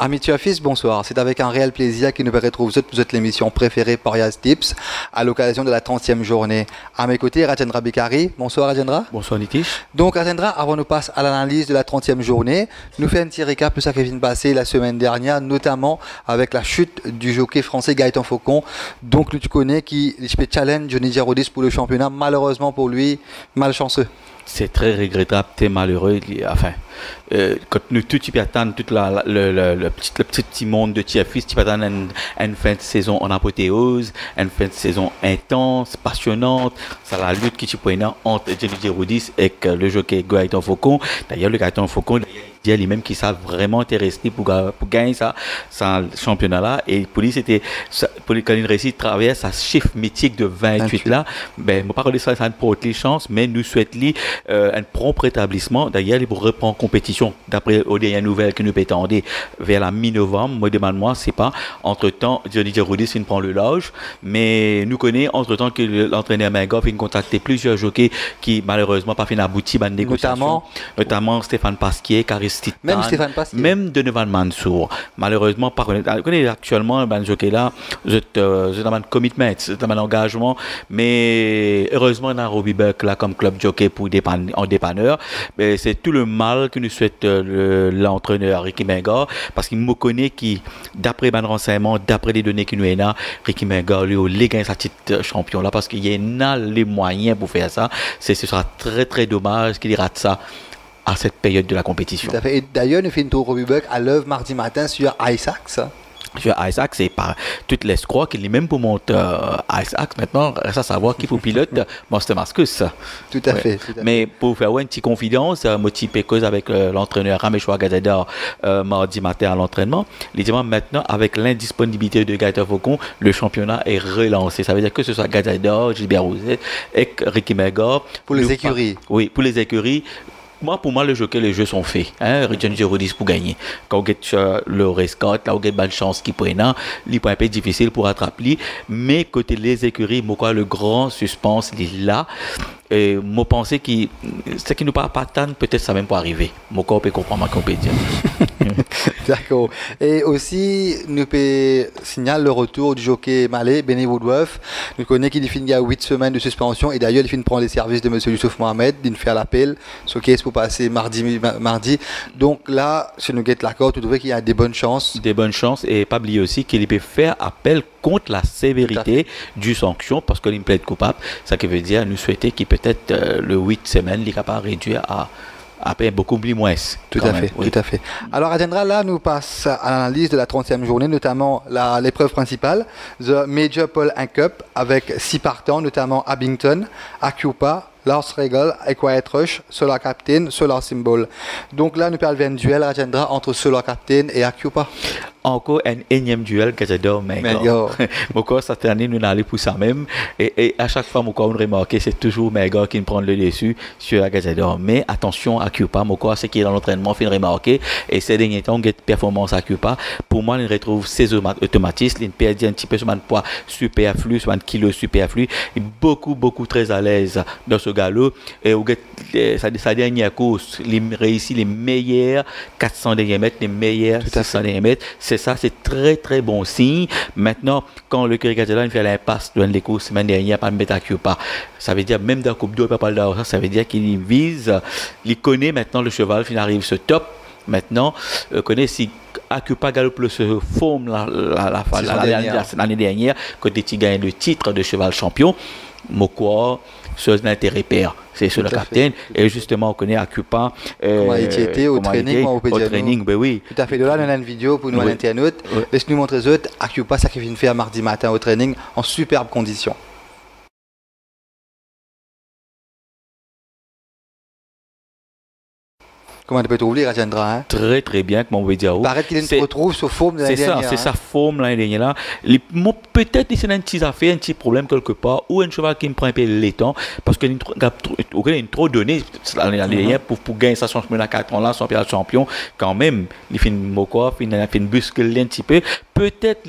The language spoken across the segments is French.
Amis Fils, bonsoir. C'est avec un réel plaisir que nous retrouvons vous êtes l'émission préférée Parias Tips à l'occasion de la 30e journée. À mes côtés, Rajendra Bikari. Bonsoir Rajendra. Bonsoir Nitish. Donc Rajendra, avant de passer à l'analyse de la 30e journée, nous fait un petit récap de ce qui vient de passer la semaine dernière, notamment avec la chute du jockey français Gaëtan Faucon. Donc tu connais qui challenge Johnny Girodis pour le championnat. Malheureusement pour lui, malchanceux. C'est très regrettable, t'es malheureux. Enfin, quand nous tout tu peux attendre tout le petit monde de TFIS, tu peux attendre une fin de saison en apothéose, une fin de saison intense, passionnante. C'est la lutte qui tu peux entre Johnny Girodis et le jockey Gaëtan Faucon. D'ailleurs, le Gaëtan Faucon, il y a lui-même qui s'est vraiment intéressé pour gagner ça championnat là. Et pour lui, c'était quand il réussit de travailler sa chiffre mythique de 28 là. Ben, je ne parle pas de ça, ça ne porte les chances, mais nous souhaitons un prompt rétablissement. D'ailleurs, il pour reprendre compétition d'après les dernières nouvelles que nous pétendons vers la mi-novembre. Moi, demande-moi, c'est pas. Entre-temps, Johnny Girodis, il prend le large, mais nous connaissons entre-temps que l'entraîneur Mengoff a contacté plusieurs jockeys qui malheureusement pas fait aboutir à une négociation. Notamment Stéphane Pasquier, Caris Titan, même Stéphane Pasquier, même Donovan Mansour. Malheureusement, par contre, actuellement, le jockey là, c'est un commitment, c'est un engagement, mais heureusement, on a Robbie Buck là comme club jockey pour en dépanneur. C'est tout le mal que nous souhaite l'entraîneur Ricky Menga, parce qu'il me connaît qui, d'après mes renseignements, d'après les données qu'il nous a, Ricky Menga, lui, il gagne sa titre champion là, parce qu'il y a les moyens pour faire ça. Ce sera très très dommage qu'il rate ça à cette période de la compétition. Tout à fait. Et d'ailleurs, nous faisons une tour Robbie Buck à l'œuvre mardi matin sur Isaacs. Sur Isaac, c'est par toutes les croix qu'il est même pour monter Isaac. Maintenant, reste à savoir qui pour pilote Monster Mascus. Tout à fait. Mais pour faire une petite confidence, motivé cause avec l'entraîneur Rameshwar Gazadar mardi matin à l'entraînement, il dit maintenant, avec l'indisponibilité de Gaëtan Faucon, le championnat est relancé. Ça veut dire que ce soit Gazadar, Gilbert Rouzet et Ricky Menga. Pour les écuries. Oui, pour les écuries. Pour moi, les jeux sont faits. Johnny Girodis pour gagner. Quand on a le rescott, là, on a bonne chance qui prenne, il peut un peu difficile pour attraper. Mais côté les écuries, moi, le grand suspense, il est là. Et moi, pensais que ce qui nous parle pas tant, peut-être ça même pas arriver. Moi, on peut comprendre ma compétition. D'accord. Et aussi, nous peut signaler le retour du jockey malais, Benny Woodworth. Nous connaissons qu'il finit à 8 semaines de suspension et d'ailleurs, il finit de prendre les services de M. Youssouf Mohamed, il fait l'appel, ce qui est pour passer mardi. Donc là, si nous guettons l'accord, tu trouves qu'il y a des bonnes chances. Des bonnes chances et pas oublier aussi qu'il peut faire appel contre la sévérité du sanction parce qu'il plaide coupable. Ça qui veut dire, nous souhaiter qu'il peut-être le 8 semaines, il est capable de réduire à peine beaucoup plus moins. Tout à fait, oui. Tout à fait. Alors, Rajendra, là, nous passons à l'analyse de la 30e journée, notamment l'épreuve principale, The Major Pole 1 Cup, avec 6 partants, notamment Abington, Acupa, Lars Regal, Quiet Rush, Solar Captain, Solar Symbol. Donc là, nous parlons d'un duel, Rajendra, entre Solar Captain et Acupa. Encore un énième duel que j'adore, mais encore cette année, nous allons pour ça même. Et à chaque fois, on remarque c'est toujours Mega qui prend le dessus sur la Gazador. Mais attention à Cupa, ce qui est dans l'entraînement, fait remarquer. Et ces derniers temps, on performance à Cupa. Pour moi, on retrouve ses automatismes. Il perd un petit peu sur un poids superflu, sur un kilo superflu. Il est beaucoup très à l'aise dans ce galop. Et sa dernière course, il réussit les meilleurs 400 derniers mètres, les meilleurs 600 derniers mètres. C'est très bon signe. Maintenant, quand le Curry fait l'impasse dans les courses semaine dernière, pas de mettre à Cupa. Ça veut dire, même dans la Coupe d'Or, pas d'or, ça veut dire qu'il vise, il connaît maintenant le cheval, il arrive ce top. Maintenant, connaît si Acupa galope se forme l'année dernière, quand il gagne le titre de cheval champion. Mokwa, c'est l'intérêt père, c'est sur le capitaine. Et justement, on connaît Acupa. Comment il était au training, au training, ben oui. Tout à fait. De là, on a une vidéo pour nous à l'internet. Laisse-nous montrer ça. Acupa, ça qui vient de faire mardi matin au training en superbe condition. Comment tu peux trouver, Rajendra, hein? Très bien, comment on veut dire. Paraît qu'il se retrouve sur forme de l'année dernière. C'est sa forme l'année dernière. Peut-être qu'il y a un petit affaire, un petit problème quelque part, ou un cheval qui me prend un peu le temps, parce qu'il y a trop donné l'année dernière pour gagner sa championnat 4 ans là, son champion, quand même, il fait une moquoire, il fait une buscule un petit peu. Peut-être,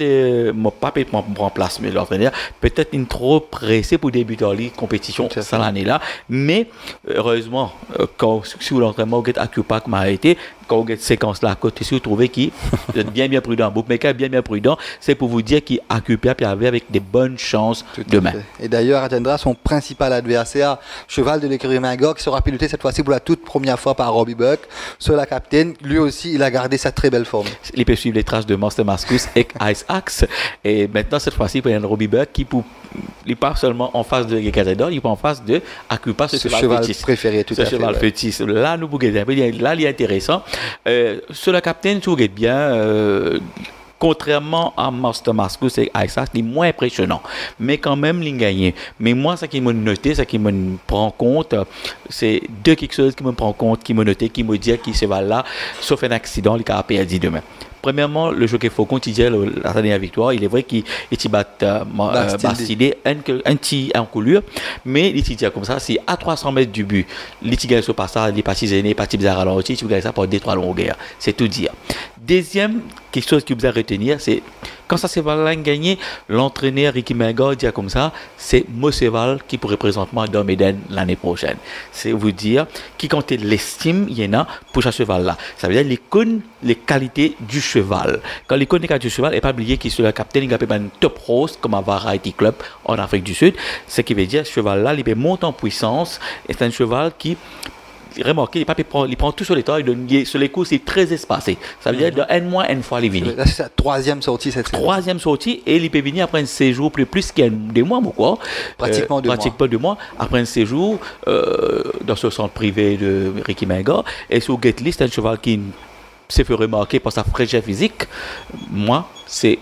pas peut-être mon remplace, mais l'entraîneur, peut-être une trop pressé pour débuter en ligue compétition cette année-là. Mais, heureusement, quand si l'entraînement est occupé, comme a été, quand vous avez cette séquence-là à côté, si vous trouvez qu'il est bien prudent, bookmaker bien prudent, c'est pour vous dire qu'il Acupia puis avec des bonnes chances demain. Et d'ailleurs, atteindra son principal adversaire, cheval de l'écurie Magog, qui sera piloté cette fois-ci pour la toute première fois par Robbie Buck. Sur la capitaine, lui aussi, il a gardé sa très belle forme. Il peut suivre les traces de Monster Mascus et Ice Axe. Et maintenant, cette fois-ci, il y a un Robbie Buck qui il part seulement en face de Gazador, il part en face de Acupa, ce cheval préféré, tout à fait. Ce cheval fétiche. Là, nous là, il est intéressant. Sur la capitaine, tu regardes bien. Contrairement à Master Mascus et Isaac, il est moins impressionnant. Mais quand même, il gagne. Mais moi, ce qui m'a noté, ce qui me prend compte, c'est quelque chose qui me prend compte, qui m'a noté, qui me dit que ce cheval-là, sauf un accident, il a perdu demain. Premièrement, le jockey Faucon, qui dit la dernière victoire, il est vrai qu'il bat Bastille un petit encoulure, mais il dit comme ça, c'est à 300 mètres du but. Il gagne ce passage, il est parti zéné, parti bizarre à l'entour, il gagne ça pour 2-3 longueurs. C'est tout dire. Deuxième, quelque chose que vous allez retenir, c'est quand ça Cheval gagné, l'entraîneur Ricky Menga dit comme ça, c'est Mo Cheval qui pourrait présentement dans Méden l'année prochaine. C'est vous dire qui compte l'estime, il y en a pour ce cheval-là. Ça veut dire qu'il connaît les qualités du cheval. Quand il connaît les qualités du cheval, il n'est pas oublié qu'il est le capitaine, il a un top rose comme à Variety Club en Afrique du Sud. Ce qui veut dire que ce cheval-là, il monte en puissance. C'est un cheval qui remarquez, il prend tout sur les temps, sur les coups, c'est très espacé. Ça veut dire de une fois, il vient. Là, c'est sa troisième sortie cette saison. Troisième sortie, et il peut venir après un séjour plus qu'il y a des mois, ou quoi. Pratiquement 2 mois. Après un séjour dans ce centre privé de Ricky Menga. Et sur Gately, c'est un cheval qui s'est fait remarquer par sa fraîcheur physique. Moi, c'est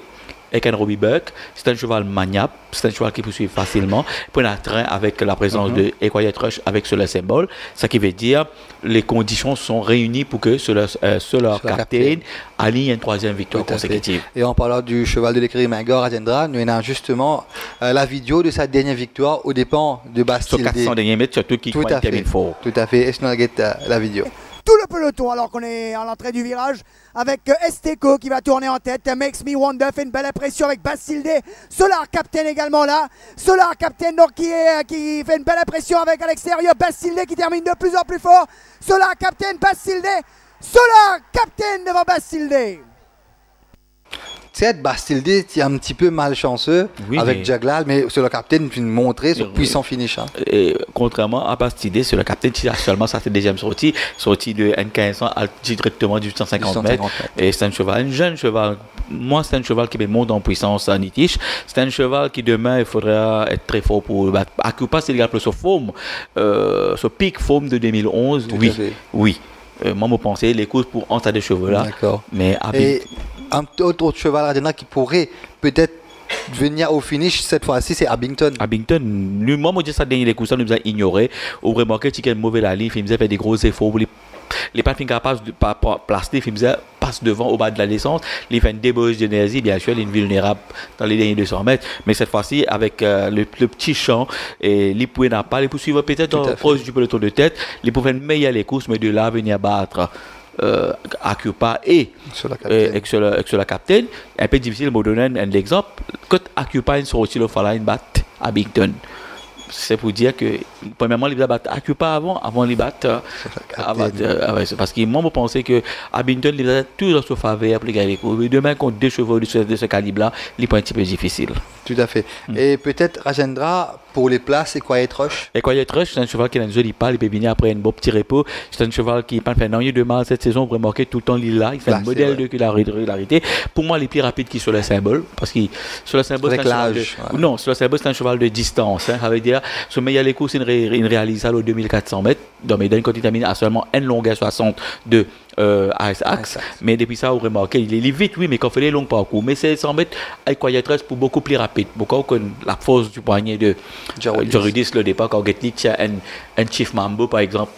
Eken Robbie Buck, c'est un cheval maniable, c'est un cheval qui peut suivre facilement, prend un train avec la présence de Quiet Rush avec ce symbole, ce qui veut dire les conditions sont réunies pour que leur capitaine aligne une troisième victoire consécutive. Et en parlant du cheval de l'écurie Magor Adjendra, nous avons justement la vidéo de sa dernière victoire aux dépens de Bastille. Sur 400 derniers mètres, surtout qui termine fort. Tout à fait, est-ce qu'on a la vidéo? Tout le peloton alors qu'on est à l'entrée du virage avec Esteco qui va tourner en tête. Makes Me Wonder fait une belle impression avec Bastilde. Solar Captain également là. Solar Captain donc qui fait une belle impression avec à l'extérieur. Bastilde qui termine de plus en plus fort. Solar Captain, Bastilde. Solar Captain devant Bastilde. C'est Bastilde est un petit peu malchanceux avec Jaglal, mais sur le capitaine vient montrer son puissant finish. Et contrairement à Bastilde, sur le capitaine, qui a seulement sa deuxième sortie de N1500 directement du 850 mètres. Et c'est un cheval, un jeune cheval. Moi, c'est un cheval qui monte en puissance en Itish. C'est un cheval qui demain, il faudra être très fort pour battre. Acupa, c'est également ce forme, ce pic forme de 2011. Oui. Moi, je pensais les courses pour entre des chevaux là. D'accord. Mais un autre cheval qui pourrait peut-être venir au finish cette fois-ci, c'est Abington. Abington, moi, je dis ça dernier les courses, nous a ignoré. Au remarqué qu'il y a une mauvaise ligne, il faisait des gros efforts pour les pas capables de placer, il faisait passe devant au bas de la descente, il fait une débauche d'énergie, bien sûr, il est vulnérable dans les derniers 200 mètres, mais cette fois-ci, avec le petit champ, et il pouvait n'a pas, il peut suivre peut-être proche du peloton de tête, il pouvait meilleur les courses, mais de là venir battre Acupa et sur la capitaine, un peu difficile de donner un exemple. Quand Acupa sont aussi le Falain bat Abington. C'est pour dire que, premièrement, il va battre Acupa avant les battre. Parce que moi, je pensais que Abington, il va tout dans sa faveur pour gagner les courses. Demain, contre deux chevaux de ce calibre-là, il est un petit peu difficile. Tout à fait. Et peut-être Rajendra, pour les places, c'est Quiet Rush. Et Quiet Rush, c'est un cheval qui a une jolie palle, il peut venir après un beau petit repos. C'est un cheval qui n'a pas fait de mal cette saison, vous remarquez tout le temps il est là, il fait un modèle de régularité. Pour moi, il est plus rapide qu'il sur le symbole, parce que sur le symbole, c'est un cheval non, sur le symbole, c'est un cheval de distance. Ça veut dire, ce meilleur les courses, il réalise ça aux 2400 mets. Dans Méden, quand il termine à seulement une longueur 60 de Axe. Mais depuis ça, vous remarquez, il est vite, oui, mais quand il fait les longs parcours. Mais c'est 100 mètres avec Quiet Rush pour beaucoup plus rapide. Beaucoup comme la force du poignet de Joridis, le départ, quand Gately tient un Chief Mambo, par exemple.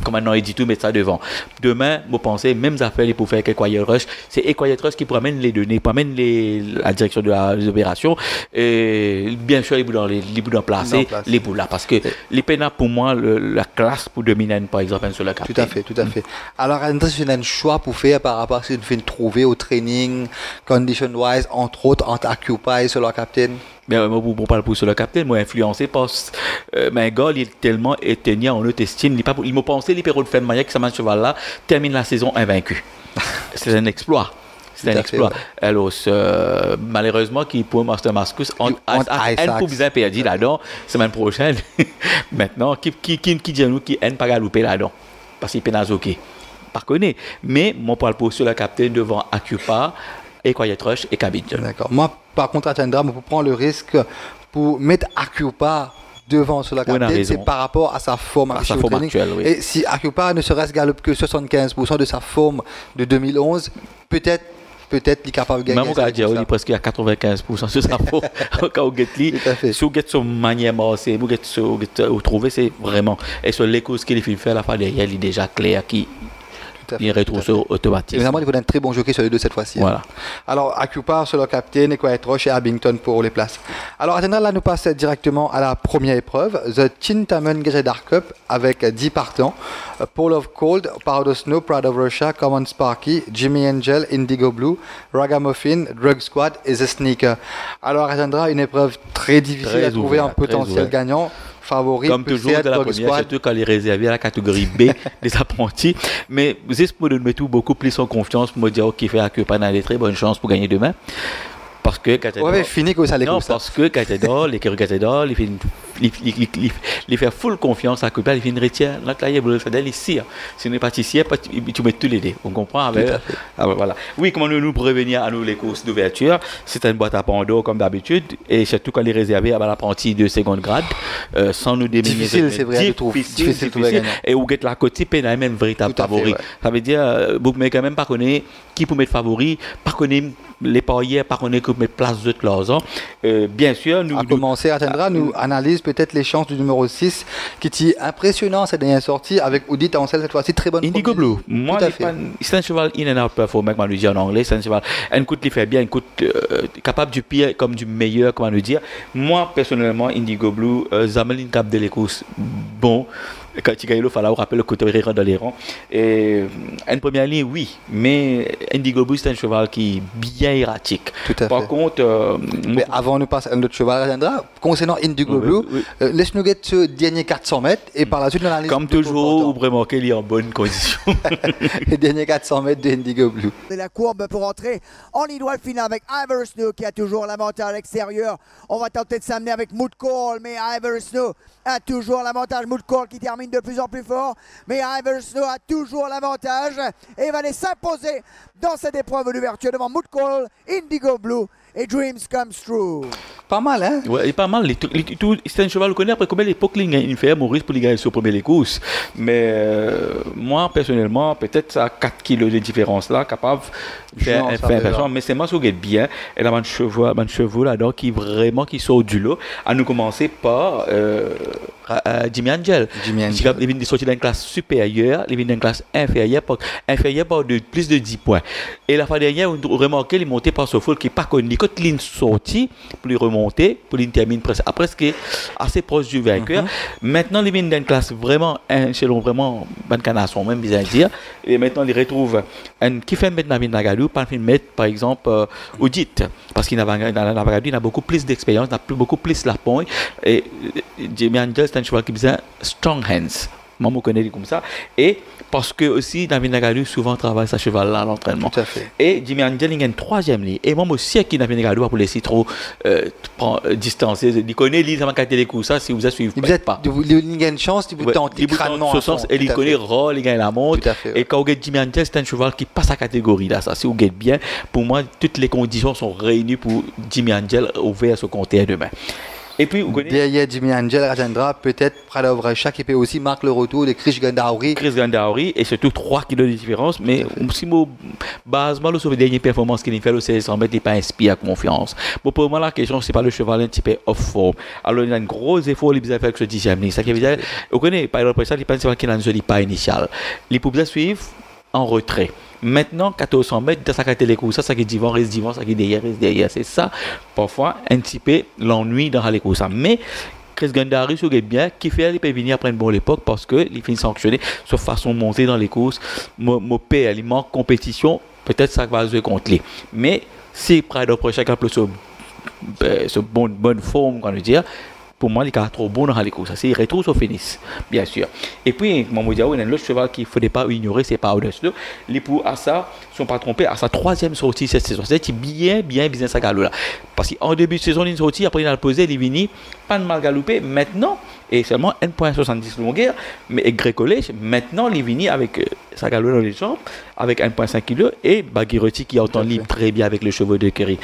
Comme maintenant, il dit tout, mettre ça devant. Demain, vous pensez, même affaires pour faire Quiet Rush, c'est Quiet Rush qui promène les données, promène la direction de l'opération. Et bien sûr, les bouts d'en placer, les bouts là. Parce que les peines, pour moi, la classe pour dominer, par exemple, sur le cap. Tout à fait. Alors, c'est un choix pour faire par rapport à ce que vous trouver au training, condition-wise, entre autres, entre Acupa et sur leur capitaine. Mais moi, pour parler pour le capitaine, moi influencé par mais gars, il est tellement éteigné en haute estime, il m'a pensé les périodes de fin de manière que ce cheval là termine la saison invaincu. C'est un exploit. C'est un exploit. Ouais. Alors, malheureusement, qui pour Master Mascus, on a bien perdu là-dedans, semaine prochaine. Maintenant, qui dit nous qui n'a pas galoupé là-dedans? Parce qu'il est pénazoké. Par connaît. Mais, mon parle pour sur le capitaine devant Acupa, et Quiet Rush et Cabinton. D'accord. Moi, par contre, Attendra, on peut prendre le risque pour mettre Acupa devant sur la capitaine, c'est par rapport à sa forme, actuelle. Oui. Et si Acupa ne serait-ce galope que 75% de sa forme de 2011, peut-être il est capable de gagner. Même au il est presque à 95% sur sa forme. Quand si vous êtes son manière marcher, vous trouvez, c'est vraiment. Et sur l'écoute qu'il fait la fois derrière, il est déjà clair qui. Il retrouve automatique. Évidemment, il faut un très bon jockey sur les deux cette fois-ci. Voilà. Alors, Acupa sur le capitaine, et Quiet Rush et Abington pour les places. Alors, Attendra, là, nous passe directement à la première épreuve, The Chintaman Gazedar Cup, avec 10 partants. Paul of Cold, Power of Snow, Pride of Russia, Common Sparky, Jimmy Angel, Indigo Blue, Ragamuffin, Drug Squad et The Sneaker. Alors, Attendra, une épreuve très difficile à trouver un potentiel gagnant. Favori, comme toujours de la première, surtout quand il est réservé à la catégorie B des apprentis. Mais juste pour nous mettre beaucoup plus en confiance, pour me dire qu'il fait Acupa a des très bonnes chances pour gagner demain. Parce que Catedor, fini comme ça, parce que Catedor, l'écurie Catedor, il fait full confiance à Acupa, il fait une retire. Là, il est ici. Si on n'est pas ici, tu mets tous les dés. On comprend avec. Voilà. Oui, comment nous prévenir à nous les courses d'ouverture. C'est une boîte à Pandore comme d'habitude, et surtout quand il est réservé à l'apprenti de seconde grade, sans nous déménager. Difficile, c'est vrai, difficile. Et où get la côté pénal même véritable favori. Ça veut dire, bookmaker même pas connaît qui peut mettre favori, pas connaît les parieurs, pas connaît que mettre place de l'argent. Bien sûr, nous. À commencer, Attendra, nous analyse peut-être les chances du numéro 6, qui est impressionnant cette dernière sortie, avec Oudit Ansel cette fois-ci, très bonne. Indigo Blue. Moi, c'est un cheval in and out performant, comme on dit en anglais. C'est un cheval, un coup il fait bien, un coup capable du pire comme du meilleur, comment nous dire. Moi, personnellement, Indigo Blue, Zameline Cap de l'écosse, bon. Quand il gagne, il faut rappeler le côté dans les rangs. Et une première ligne, oui, mais Indigo Blue, c'est un cheval qui est bien erratique. Tout à fait. Par contre, mais avant de passer à un autre cheval, concernant Indigo Blue, laisse-nous get ce dernier 400 mètres et par la suite, on analyse. Comme toujours, vous remarquez, il est en bonne condition. Les derniers 400 mètres de Indigo Blue. C'est la courbe pour entrer en idole finale avec Iver Snow qui a toujours l'avantage à l'extérieur. On va tenter de s'amener avec Mood Call, mais Iver Snow a toujours l'avantage. Mood Call qui termine de plus en plus fort, mais Iver Snow a toujours l'avantage et va aller s'imposer dans cette épreuve d'ouverture devant Mood Call, Indigo Blue et Dreams Comes True. Pas mal, hein? Ouais, pas mal. C'est un cheval qu'on connaît après combien l'époque il fait Maurice pour gagner sur premier les courses. Mais moi, personnellement, peut-être ça a 4 kilos de différence là, capable de faire impression. Mais c'est moi qui gagne bien. Et là, un chevaux là-dedans qui vraiment qui sort du lot. À nous commencer par Jimmy Angel. Il vient de sortir d'une classe supérieure, il vient d'une classe inférieure par de plus de 10 points. Et la fois dernière, vous remarquez, il est monté par ce foule qui n'est pas connu. Quand il est sorti, pour lui remonter, pour lui terminer presque assez proche du vainqueur. Maintenant, il vient d'une classe vraiment, un échelon vraiment, bonne canasson, même bien dire. Et maintenant, il retrouve un qui fait mettre Navin Nagadou, pas mettre, par exemple, Oudit. Parce qu'il a beaucoup plus d'expérience, il a beaucoup plus la pointe. Et Jimmy Angel, c'est un cheval qui besoin strong hands. Moi, je connais comme ça. Et parce que aussi, David Nagadou souvent travaille sa cheval là à l'entraînement. Tout à fait. Et Jimmy Angel, il a une troisième ligne. Et moi aussi, qui David Nagadou pour laisser trop distancer. Il connaît l'île, ça m'a les coups. Ça, si vous ne suivez pas. Il a une chance, il vous tente crânement. Ce sens, et il connaît rôle, il gagne la montre. Et quand vous gagnez Jimmy Angel, c'est un cheval qui passe à catégorie là. Ça, si vous gagnez bien, pour moi, toutes les conditions sont réunies pour Jimmy Angel ouvrir ce compteur demain. Et puis, vous connaissez... Derrière Jimmy Angel, Rajendra, peut-être Prada of Russia qui peut aussi marquer le retour de Chris Gandauri. Chris Gandauri, et surtout 3 kilos de différence. Mais si moi, basement, sur les dernières performances qu'il a fait, le 1600 mètres, il n'est pas inspiré à confiance. Bon, pour moi, la question, c'est pas le cheval un petit peu off form. Alors, il a un gros effort, il a fait avec ce 10e ligne. Ça qui veut dire, vous connaissez, par exemple, ça, il pense qu'il a un joli pas initial. Il peut suivre en retrait. Maintenant, 1400 mètres, dans sa catégorie, ça qui est devant, reste devant, ça qui est derrière. C'est ça, parfois, un petit peu l'ennui dans les courses. Mais, Chris Gandari, ce qui est bien, qui fait, il peut venir après une bonne époque parce qu'il finit sanctionné sur façon de monter dans les courses. Mon père, il manque compétition, peut-être ça va jouer contre lui. Mais, si Pride of Russia, bonne forme, qu'on veut dire, pour moi, il est trop bon dans les courses. C'est rétro au finish, bien sûr. Et puis, mon il y a un autre cheval qu'il ne faudrait pas ignorer, c'est Powder Snow. Les pour à ça, si on ne pas trompé, à sa 3e sortie cette saison. C'est bien sa galop là. Parce qu'en début de saison, il est sorti, après il a posé, il est venu, pas de mal galopé. Maintenant, et seulement 1,70 longueur, mais Grey College, maintenant, il est venu avec sa galop dans les jambes, avec 1,5 kg, et Baguiroti qui entend libre très bien avec le cheveu de Kerry.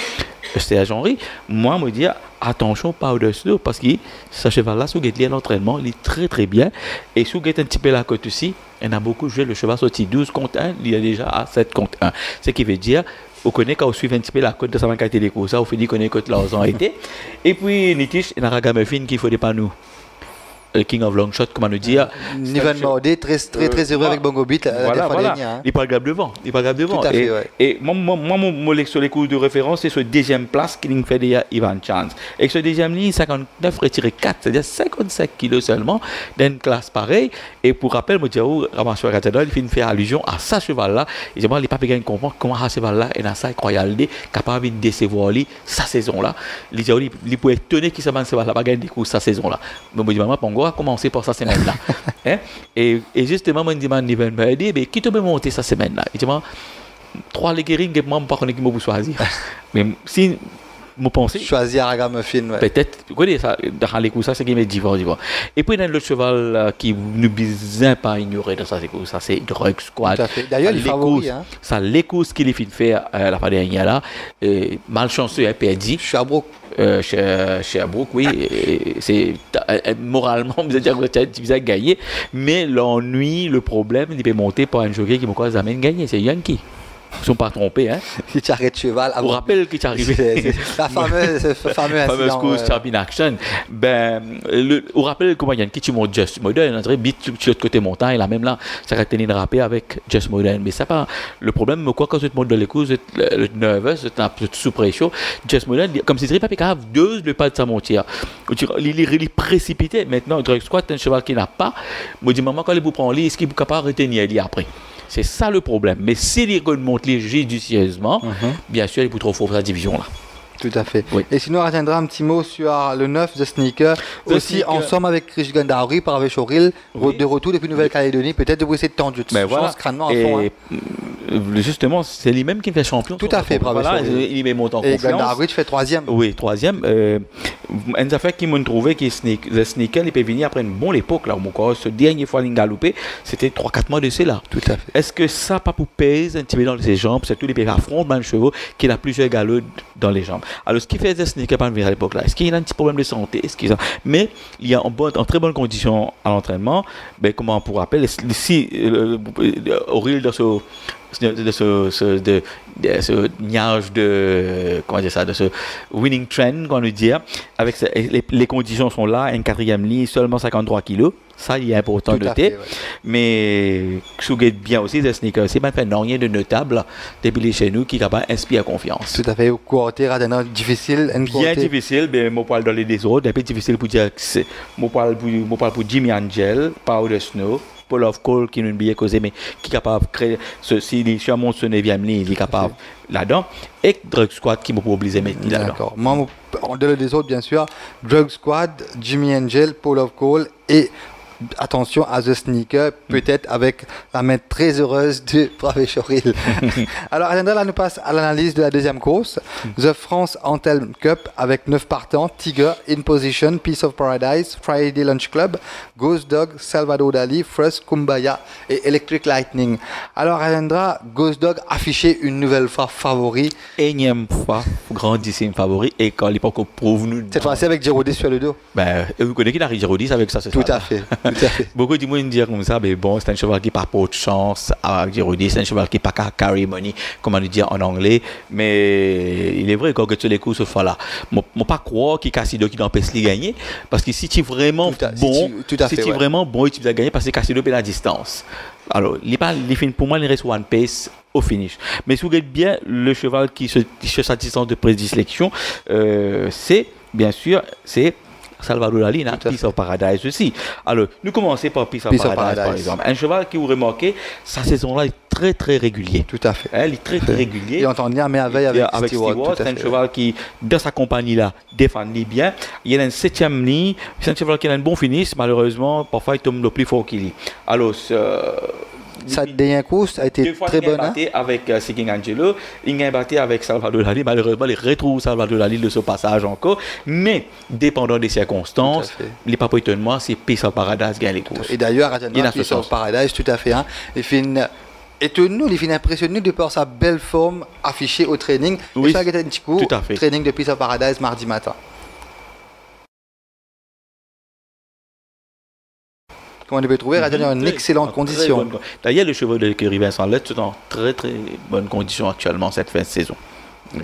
C'est à Jean-Ry. Moi, me dire, attention, Powder Snow, parce que ce cheval-là, sous Guet l'entraînement, il est très très bien. Et sous Guet un petit peu la côte aussi, il a beaucoup joué, le cheval sorti 12 contre 1, il est déjà à 7 contre 1. Ce qui veut dire, on connaît quand on suit un petit peu la côte de sa qualité des courses, on finit qu'on connaît que l'argent a été. Et puis, Nitish, il y a un ragamuffin qu'il ne faut pas nous. King of Longshot, comment nous dire. Nivan Maudé, très heureux avec Bongo Beat. Voilà. Il parle grave devant. Tout à fait, ouais. Et moi, sur les cours de référence, c'est ce deuxième place qui fait déjà Ivan Chance. Et ce deuxième ligne, 59 retiré 4, c'est-à-dire 55 kilos seulement, dans une classe pareille. Et pour rappel, moi, Ramasseur Cathédrale, il fait allusion à ce cheval-là. Il dit, il n'est pas bien comprendre comment ce cheval-là est dans ça incroyable, capable de décevoir lui, sa saison-là. Il dit, il peut étonner qu'il se met ce cheval-là, pas gagner des coups sa saison-là. Mais moi, je dis, maman, on va commencer par sa semaine-là. Hein? Et justement, moi, je dis, mais qui te peut monter sa semaine-là? Il dit, 3 léguerines, je ne sais pas qui me choisir. Mais si vous pensez. Choisir un ragamuffin, ouais. Peut-être, vous connaissez ça, dans les coups, ça, c'est qui m'est divin. Et puis, il y a l'autre cheval qui ne besoin pas ignorer dans ça, c'est Drug Squad. Tout à fait. D'ailleurs, il est favori. Ça, les courses qu'il a fait faire la fin dernière là, malchanceux, perdu. Sherbrooke. Sherbrooke, oui. C'est moralement, vous avez gagné. Mais l'ennui, le problème, il peut monter par un jockey qui me amène gagner. C'est Yankee. Ils ne sont pas trompés. Hein. Si tu arrêtes cheval. On rappelle qu'il est arrivé. La fameuse course Champion Action. On rappelle comment il y a un qui monte Just Modern. On bit sur l'autre côté montagne. Là, même là, ça va tenir de rapper avec Just Modern. Mais ça pas. Le problème, quoi, quand tu te montes dans les courses, tu es nerveux, tu es sous pression. Just Modern, comme si tu n'avais pas capable de pas de sa montière. Il est précipité. Maintenant, Drug Squad, un cheval qui n'a pas. Je dis, maman, quand il vous prend lui, est-ce qu'il est capable de retenir lui après? C'est ça le problème. Mais s'il remonte les judicieusement, bien sûr, il peut trop fort pour sa division-là. Tout à fait. Oui. Et sinon, on retiendra un petit mot sur le 9 de Sneaker. Aussi, ensemble avec Chris Gandauri, par avec Choril, de retour depuis Nouvelle-Calédonie, peut-être de vous essayer de tendre chance crânement à fond. Justement, c'est lui-même qui fait champion. Tout à fait, bravo. Voilà, il met monte en confiance. Et Gandauri, tu fais 3e. Oui, 3e. Une affaire qui m'ont trouvé que le Sneaker, il peut venir après une bonne époque. Là, ce dernier fois, il galopé, c'était 3-4 mois de cela. Tout à fait. Est-ce que ça, pas pour peser un petit peu dans ses jambes, c'est tous les affrontements de chevaux qu'il a plusieurs galops dans les jambes. Alors, ce qui fait des Sneaker à l'époque là, est-ce qu'il a un petit problème de santé? Mais il y a en très bonne condition à l'entraînement. Comment on pourrait appeler si Auril de ce nuage de comment dire ça, de ce winning trend qu'on veut dire, avec les conditions sont là, une 4e ligne, seulement 53 kilos. Ça, il est important de noter. Ouais. Mais ce qui est bien aussi, c'est Sneaker. C'est pas rien de notable depuis chez nous qui est capable d'inspirer confiance. Tout à fait. Côté difficile. Bien difficile, mais moi parle dans les des autres. Un peu difficile pour dire que c'est. Moi parle pour Jimmy Angel, Powder Snow, Paul of Cole qui nous bien causé, mais qui est capable de créer ceci. Il est mon 9e ligne, il est capable là-dedans. Et Drug Squad qui m'a pas obligé de mettre là-dedans. D'accord. Moi, en dehors des autres, bien sûr, Drug Squad, Jimmy Angel, Paul of Cole et. Attention à The Sneaker, peut-être avec la main très heureuse de Brave Choril. Alors, là, nous passe à l'analyse de la deuxième course. The France Anthem Cup avec 9 partants. Tiger, In Position, Piece of Paradise, Friday Lunch Club, Ghost Dog, Salvador Dali, Frost, Kumbaya et Electric Lightning. Alors, Alendra, Ghost Dog affiché une nouvelle fois favori. Énième fois, grandissime favori. Et quand il prouve nous. Cette fois-ci avec Giraudy sur le dos. Vous connaissez qu'il arrive Giraudy avec ça, c'est ça. Tout à fait. Beaucoup de monde disent comme ça, mais bon, c'est un cheval qui n'a pas de chance à Giraudy, c'est un cheval qui n'a pas carry money, comme on dit en anglais, mais il est vrai quand tu les courses ce fois-là. Je ne pas croire qu'il y a Cassido qui n'empêche de gagner, parce que si tu es vraiment vraiment bon, tu vas gagner parce que Cassido est la distance. Alors, pour moi, il reste one pace au finish. Mais si vous regardez bien le cheval qui se satisfait de prédilection, c'est, bien sûr, c'est Salvador Dali, Piece of Paradise aussi. Alors, nous commençons par Piece of Paradise, par exemple. Un cheval qui vous remarquez, sa saison-là est très très régulier. Tout à fait. Il est très très régulier. Et on entend bien à merveille avec Stewart. C'est un cheval qui, dans sa compagnie-là, défend bien. Il y a une 7e ligne. C'est un cheval qui a un bon finish. Malheureusement, parfois, il tombe le plus fort qu'il est. Alors, sa dernière course a été très bonne. Il a avec Seeking Angelo, il a battu avec Salvador Dali. Malheureusement, il retrouve Salvador Dali de ce passage encore. Mais, dépendant des circonstances, il n'est pas pour étonnement, c'est Peace of Paradise qui gagne les courses. Et d'ailleurs, Peace of Paradise, tout à fait. Hein, il finit impressionné de par sa belle forme affichée au training. Oui, tout à fait. Training de Peace of Paradise mardi matin. Comment on peut trouver dans une excellente condition. D'ailleurs, le cheval de l'écurie Vincent Lett est en très très bonne condition actuellement cette fin de saison.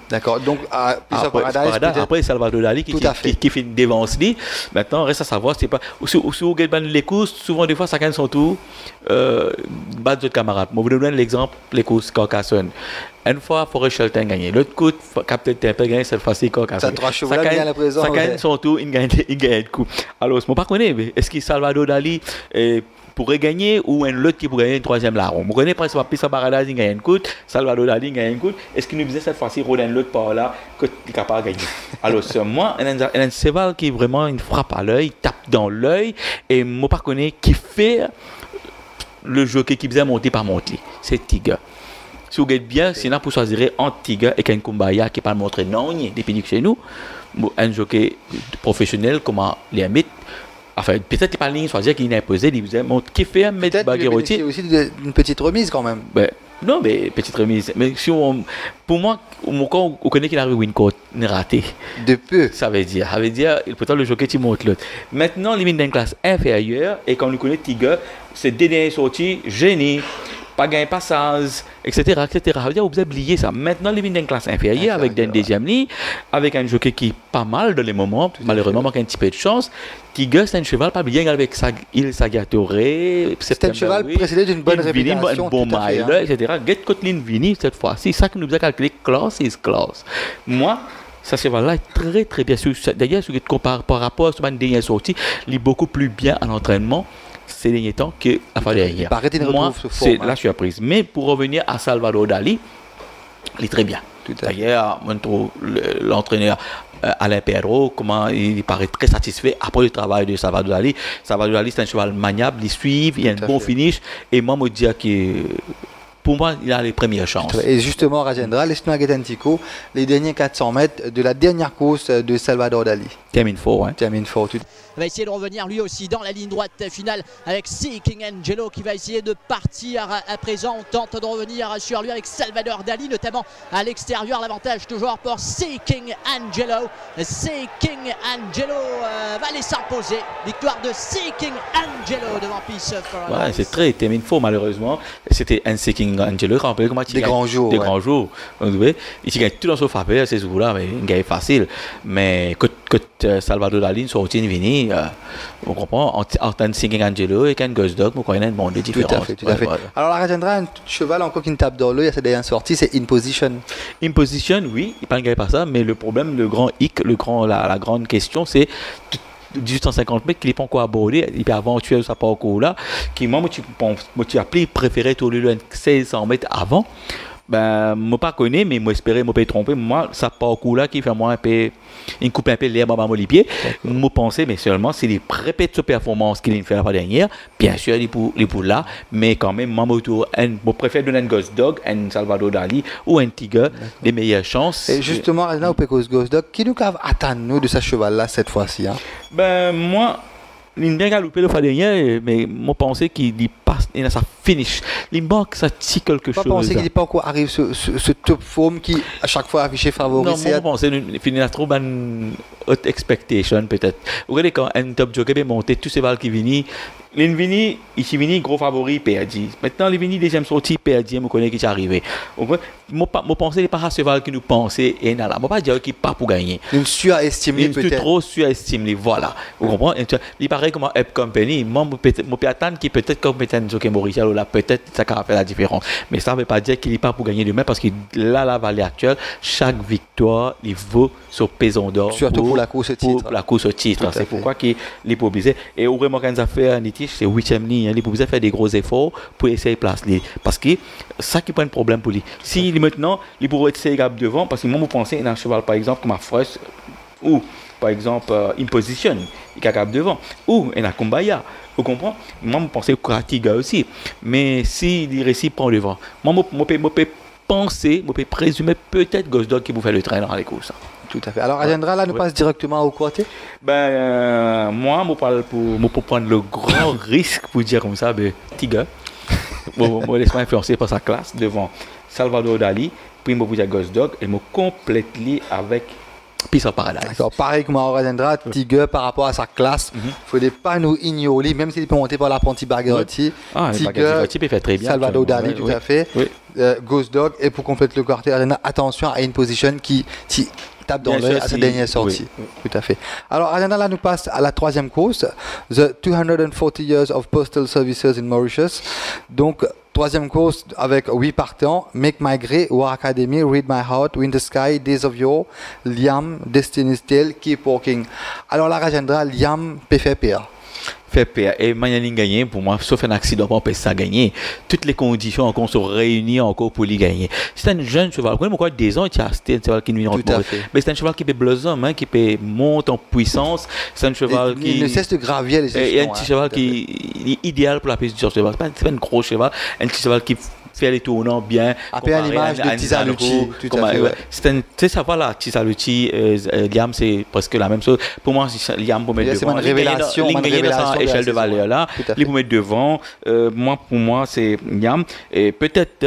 D'accord, donc après Salvador Dali qui fait une dévance. Maintenant, reste à savoir, c'est pas. Si vous regardez les courses, souvent des fois, ça gagne son tour, battre d'autres camarades. Moi, je vous donne l'exemple, les courses Carcassonne. Une fois, Forest Shelton gagné. L'autre coup, Captain Temple gagné cette fois-ci Carcassonne. Ça gagne son tour, il gagne le coup. Alors, je ne sais pas connaître, est-ce que Salvador Dali pourrait gagner ou un autre qui pourrait gagner une 3e larron. Vous connaissez par exemple Peace of Paradise, il gagne une coup, Salvador Dali gagne une coup. Est-ce qu'il nous disait cette fois-ci, Rodan l'autre par là, qu'il est capable de gagner? Alors, moi, il y a un cheval qui vraiment une frappe à l'œil, tape dans l'œil, et moi, pas connaître qui fait le jockey qui faisait monter par monter. C'est Tiger. Si vous regardez bien, c'est là pour choisir entre Tiger et Ken Kumbaya qui n'est pas montré non, depuis que chez nous, un jockey professionnel comme les mythes. Enfin, peut-être pas ligne choisir qu'il a imposé, il disait qui fait un mettre Baguerotti. C'est aussi une petite remise quand même. Non, mais petite remise. Mais si pour moi, quand on connaît qu'il a eu une côte ratée. De peu. Ça veut dire, pourtant le jockey qui monte l'autre. Maintenant, il vient d'une classe inférieure et quand on connaît Tiger, c'est des dernières sorties, génie. Pas gagner passage, etc. Ça veut dire vous avez oublié ça. Maintenant, il vient d'une classe inférieure avec une deuxième ligne, avec un jockey qui est pas mal dans les moments, malheureusement, manque un petit peu de chance. Tiger, c'est un cheval pas bien avec Il Sagatoré. C'est un cheval précédé d'une bonne réputation. Un bon mile, etc. Get Kotlin Vini cette fois-ci. Ça que nous a calculé, class is class. Moi, ce cheval-là est très très bien. D'ailleurs, si vous comparez par rapport à ce dernier sortie, il est beaucoup plus bien à l'entraînement ces derniers temps que la fois dernière. Moi, c'est la surprise. Mais pour revenir à Salvador Dali, il est très bien. D'ailleurs, l'entraîneur Alain Pedro, comment il paraît très satisfait après le travail de Salvador Dali. Salvador Dali, c'est un cheval maniable, il suit, il a un bon finish. Et moi, je dis que pour moi, il a les premières chances. Et justement, Rajendra, laisse-nous regarder un petit coup les derniers 400 mètres de la dernière course de Salvador Dali. Termine fort, hein. Termine fort. Va essayer de revenir lui aussi dans la ligne droite finale avec Seeking Angelo qui va essayer de partir à présent. On tente de revenir sur lui avec Salvador Dali, notamment à l'extérieur. L'avantage toujours pour Seeking Angelo. Seeking Angelo va aller s'imposer. Victoire de Seeking Angelo devant Peace of Paradise. Ouais, c'est très termine faux malheureusement. C'était un Seeking Angelo. Rappelez comment des grands jours. Des grands jours. Il gagne tout dans son faveur ces jours-là, mais il gagne facile. Mais que Salvador Dali soit au Vini. On comprend, entre Seeking Angelo et Ken Ghost Dog, vous connaissez un monde de différence. Tout à fait. Voilà. Alors, la Rajendra, un cheval encore qui ne tape dans l'œil, il y a cette sortie, c'est In Position. In Position, oui, il ne gagne pas ça, mais le problème, le grand hic, la grande question, c'est 1850 mètres qu'il n'est pas encore abordé, il peut aventurer sa parcours là, qui moi, tu as préféré tout le 1600 mètres avant. Ben, moi pas connais, mais moi espérais, moi pas tromper. Moi, ça parcours là qui fait moi un peu, il coupe un peu l'herbe à mon pied. Moi pensais, mais seulement c'est les répète sa performance qu'il a fait la fois dernière. Bien sûr, il pour là, mais quand même, moi je préfère donner un Ghost Dog, un Salvador Dali ou un Tiger, des meilleures chances. Et justement, là, au Pecos Ghost Dog, qui nous attend nous de ce cheval là cette fois-ci, hein? Ben moi. Il a bien galopé le fois dernier, mais moi pensais qu'il passe, il a sa finish. Il manque ça petit quelque chose. Pas penser qu'il n'est pas encore arrivé ce top form qui à chaque fois affiché favori. Non, moi je pensais qu'il finit trop une haute expectation peut-être. Vous regardez quand un top jockey est monté, tous ces balles qui viennent. Il vini gros favori perdu. Maintenant il vini deuxième sortie perdu, je connais qui est arrivé. Moi pensais qu'il n'est pas ce cheval que nous pensons et là. Moi pas dire qu'il pas pour gagner. Une surestimé peut-être. Trop surestimé, voilà. Vous comprenez? Il paraît comme un Up Company. Moi peux attendre qu'il peut-être comme un jockey Mauritius là peut-être ça va faire la différence. Mais ça ne veut pas dire qu'il n'est pas pour gagner demain parce que là la vallée actuelle, chaque victoire il vaut sur pesant d'or. Surtout pour la course au titre. Pour la course au titre. C'est pourquoi qu'il est pas obligé. Et vraiment quand ça fait un British, c'est 8e ligne. Il peut faire des gros efforts pour essayer de placer. Parce que ça qui prend un problème pour lui. Si maintenant, il pourrait essayer devant, parce que moi, je pense à un cheval, par exemple, comme Afresh, ou par exemple, Imposition, il est capable devant, ou un Akumbaya. Vous comprenez? Moi, je pense à Kratiga aussi. Mais si il réussit prend devant, moi, je peux penser, je peux présumer peut-être Ghost qui vous fait le train dans les courses. Tout à fait. Alors, Ajendra, là, nous passe directement au côté. Moi, je parle pour prendre le grand risque, pour dire comme ça, Tiga. Je laisse m'influencer par sa classe devant Salvador Dali, puis je dire Ghost Dog, et je complète avec Peace of Paradise. D'accord, pareil que Mauro Ajendra, Tiga, par rapport à sa classe, il ne faudrait pas nous ignorer, même s'il peut monter par l'apprenti Bargarotti. Tiga, peut faire très bien. Salvador Dali, tout à fait. Ghost Dog, et pour compléter le quartier, attention à une position qui tape dans l'œil à sa dernière sortie. Tout à fait. Alors, Adana, là, nous passe à la troisième course, The 240 Years of Postal Services in Mauritius. Donc, troisième course avec 8 partants, Make My Grey, War Academy, Read My Heart, Winter Sky, Days of Yore, Liam, Destiny's Tale, Keep Walking. Alors là, Rajendra, Liam peut faire pire. Fait peur. Et Mayaline gagner, pour moi, sauf un accident, on peut ça gagner. Toutes les conditions encore se réunir encore pour lui gagner. C'est un jeune cheval. Vous connaissez des ans, c'est un cheval qui nous rentre. Mais c'est un cheval qui peut blossom, qui peut monter en puissance. C'est un cheval qui. Il ne cesse de gravir les échelons. Et un petit cheval qui est idéal pour la piste du cheval. C'est pas un gros cheval. Un petit cheval qui faire les tournants bien. Après à l'image de Tisaluchi. C'est ça, voilà, Tisaluchi, Liam, c'est presque la même chose. Pour moi, Liam, pour mettre devant. C'est une révélation. Dans échelle de valeur là. Il pour mettre devant. Pour moi, c'est Liam. Et peut-être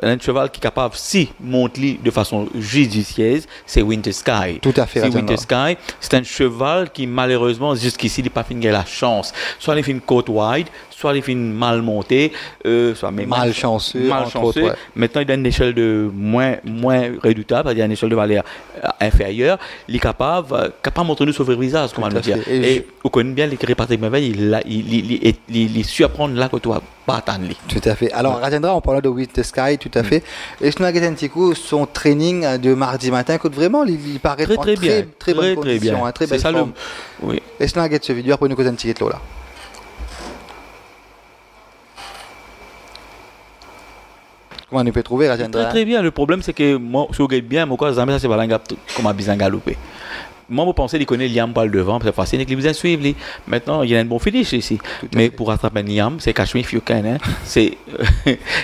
un cheval qui est capable, si monte de façon judicieuse, c'est Winter Sky. Tout à fait. C'est Winter Sky. C'est un cheval qui, malheureusement, jusqu'ici, il n'a pas fini la chance. Soit il fait une côte wide, soit il fait une mal montée, soit même malchanceux. Maintenant, il a une échelle de moins redoutable, c'est-à-dire une échelle de valeur inférieure. Il est capable de montrer nous sauver le visage, comment le dire. Et on connaît bien l'écrit Patrick Merveille, il surprend là que tu vas pas attendre. Tout à fait. Alors, Rajendra, on parlait de Winter Sky, tout à fait. Et je un petit coup, son training de mardi matin, écoute, vraiment, il paraît très bien. Très bonne condition, très belle forme. Oui. Et je vais ce vidéo pour nous causer un petit là. Comment on peut trouver Rajendra? Très bien. Le problème, c'est que moi, si vous regardez bien, moi, ça c'est pas comme un bizarre galopé. Moi, je pensais qu'il connaît Liam par le devant, c'est facile, il besoin de suivre. Maintenant, il y a un bon finish ici. Mais pour rattraper Liam, c'est Kashmir Fiukan. C'est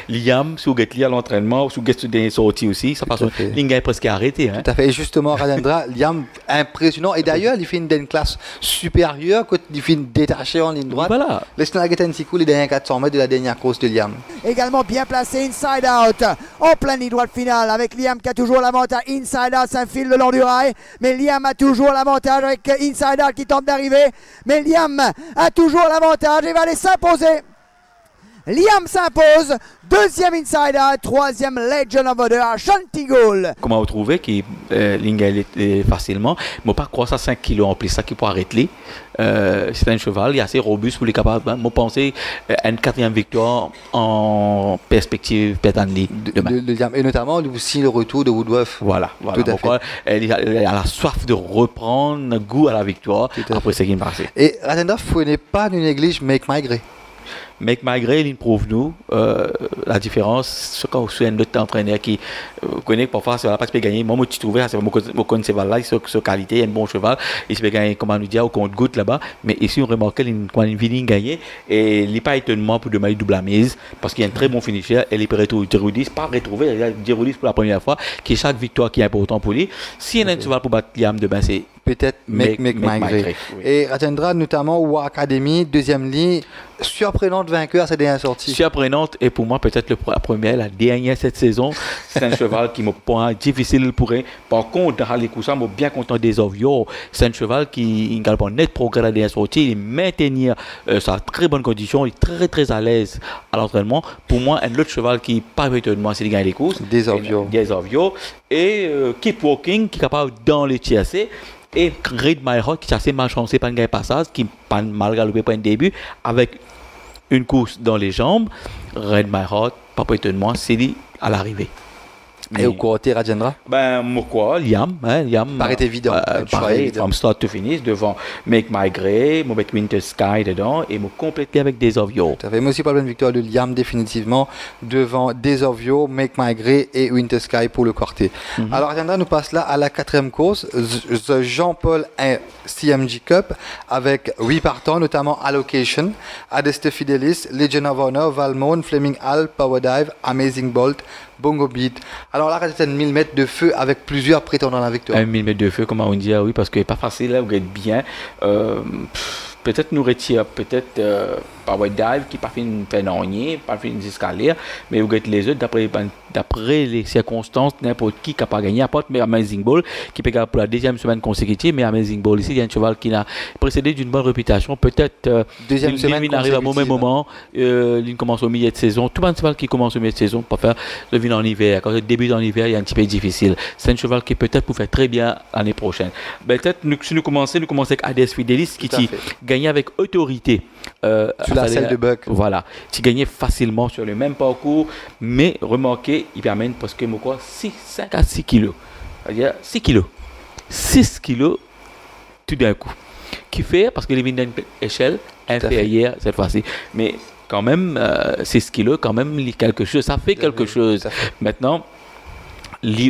Liam, si vous regardez à l'entraînement, si vous regardez dernier sortie aussi, ça passe. L'inga est presque arrêté. Tout à fait. Et justement, Rajendra, Liam, impressionnant. Et d'ailleurs, il fait une classe supérieure, quand il fait une détachée en ligne droite. Voilà. Laisse-nous regarder un petit coup les derniers 400 mètres de la dernière course de Liam. Également bien placé inside out, en pleine ligne droite finale, avec Liam qui a toujours l'avantage. Inside out s'infile le long du rail, mais Liam a toujours l'avantage avec Inside Out qui tente d'arriver, mais Liam a toujours l'avantage et va aller s'imposer. Liam s'impose, deuxième Inside Out, troisième Legend of Order à Chantigol. Comment vous trouvez qu'il est facilement, mais pas croire ça 5 kilos en plus, ça qui peut arrêter. C'est un cheval, il est assez robuste pour les capables. Je pense à une 4e victoire en perspective peut-être demain. Et notamment aussi le retour de Woodruff. Voilà. Pourquoi elle a la soif de reprendre goût à la victoire après ce qui est passé. Et Rajendra, il ne faut pas nous négliger Make My Grey. Make My Grey, il prouve nous la différence. Ce quand vous un autre entraîneur qui connaît parfois ça va pas se gagner. Moi, je trouvais c'est mon cheval là, ce qualité, un bon cheval, il se peut gagner comment nous dire au compte goutte là-bas. Mais ici on remarque quand il vient gagner et il n'est pas étonnement pour demander double mise parce qu'il y a un très bon finisher. Et il peut retrouver Gerudis, pas retrouver Gerudis pour la première fois, qui est chaque victoire qui est important pour lui. Si il y a un cheval pour battre Liam demain, c'est peut-être Make My Grey. Oui. Et Rajendra, notamment War Academy, deuxième ligne, surprenante vainqueur cette dernière sortie. Surprenante et pour moi peut-être la première, la dernière cette saison. C'est un cheval qui me prend difficile pour eux. Par contre, dans les coups, je suis bien content des Ovio. C'est un cheval qui a un net progrès à la dernière sortie. Il maintient sa très bonne condition, il est très très à l'aise à l'entraînement. Pour moi, un autre cheval qui pas étonnamment c'est de gagner les courses. Des Ovio. Et Keep Walking qui est capable dans les TSC. Et Read My Heart qui est assez malchancé par un gars passage, qui pas mal galopé pour un début, avec une course dans les jambes. Read My Heart, pas étonnement, c'est dit à l'arrivée. Et au côté Rajendra? Ben, moi, Liam. Paraît évident. Pareil, from start to finish, devant Make My Grey, moi mettre Winter Sky dedans et me compléter avec Days of Yo. Ça fait moi aussi pas une victoire de Liam définitivement devant Days of Yo, Make My Grey et Winter Sky pour le quartet. Alors Rajendra nous passe là à la 4e course, The Jean-Paul CMG Cup avec 8 partants, notamment Allocation, Adeste Fidelis, Legion of Honor, Valmont, Fleming Hall, Power Dive, Amazing Bolt, Bongo Beat. Alors là, c'est 1000 mètres de feu avec plusieurs prétendants à la victoire. 1000 mètres de feu, comment on dit, oui, parce que c'est pas facile, là, vous êtes bien. Peut-être nous retire, peut-être Power Dive qui pas fait une pénonier, pas fait une escalier, mais vous êtes les autres, d'après les circonstances, n'importe qui n'a pas gagné, à part mais Amazing Ball, qui peut gagner pour la 2e semaine consécutive, mais Amazing Ball ici, il y a un cheval qui a précédé d'une bonne réputation, peut-être deuxième semaine il arrive à un mauvais moment, il commence au milieu de saison, tout le cheval qui commence au milieu de saison pour faire le vin en hiver, quand il débute en hiver, il est un petit peu difficile, c'est un cheval qui peut-être pour faire très bien l'année prochaine. Peut-être si nous commençons avec Adeste Fidelis qui gagnait avec autorité sur la selle de Buck. Voilà, tu gagnais facilement sur le même parcours, mais remarquez, il permet parce que 5 à 6 kilos. C'est-à-dire 6 kilos. 6 kilos tout d'un coup. Qui fait, parce que les vignes d'une échelle inférieure cette fois-ci. Mais quand même, 6 kilos, quand même, quelque chose. Ça fait quelque chose. Maintenant,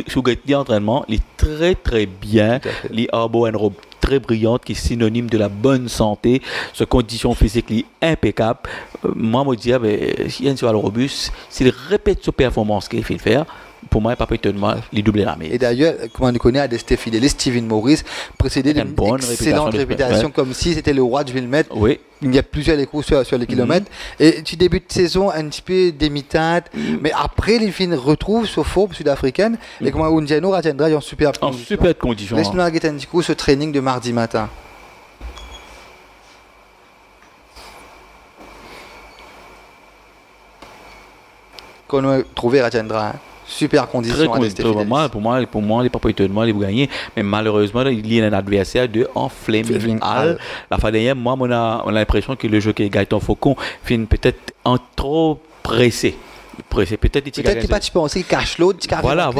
sous l'entraînement, il est très très bien. Il a une robe très brillante qui est synonyme de la bonne santé. Sa condition physique est impeccable. Moi, je me dis, s'il y a un cheval robuste, s'il répète sa performance qu'il fait faire, pour moi, il n'y a pas étonnant, il double la mise. Et d'ailleurs, comme on connaît Adeste Fidelis, Steven Morris, précédé d'une excellente réputation, comme si c'était le roi de Villemette. Oui. Il y a plusieurs échos sur les kilomètres. Et tu débutes de saison un petit peu demi-teinte, mais après, les filles retrouvent ce fourbe sud-africaine. Et comme on dit, Rajendra est en super condition. Laisse-nous arrêter un petit coup ce training de mardi matin. Qu'on a trouvé Rajendra. Super condition à Adeste Fidelis. Pour moi, il n'est pas étonnant, il va gagner. Mais malheureusement, il y a un adversaire de Fleming Hall. La fois dernière, moi, on a l'impression que le jockey Gaëtan Faucon finit peut-être trop pressé. Peut-être qu'il n'est pas pensé cache l'autre. Voilà.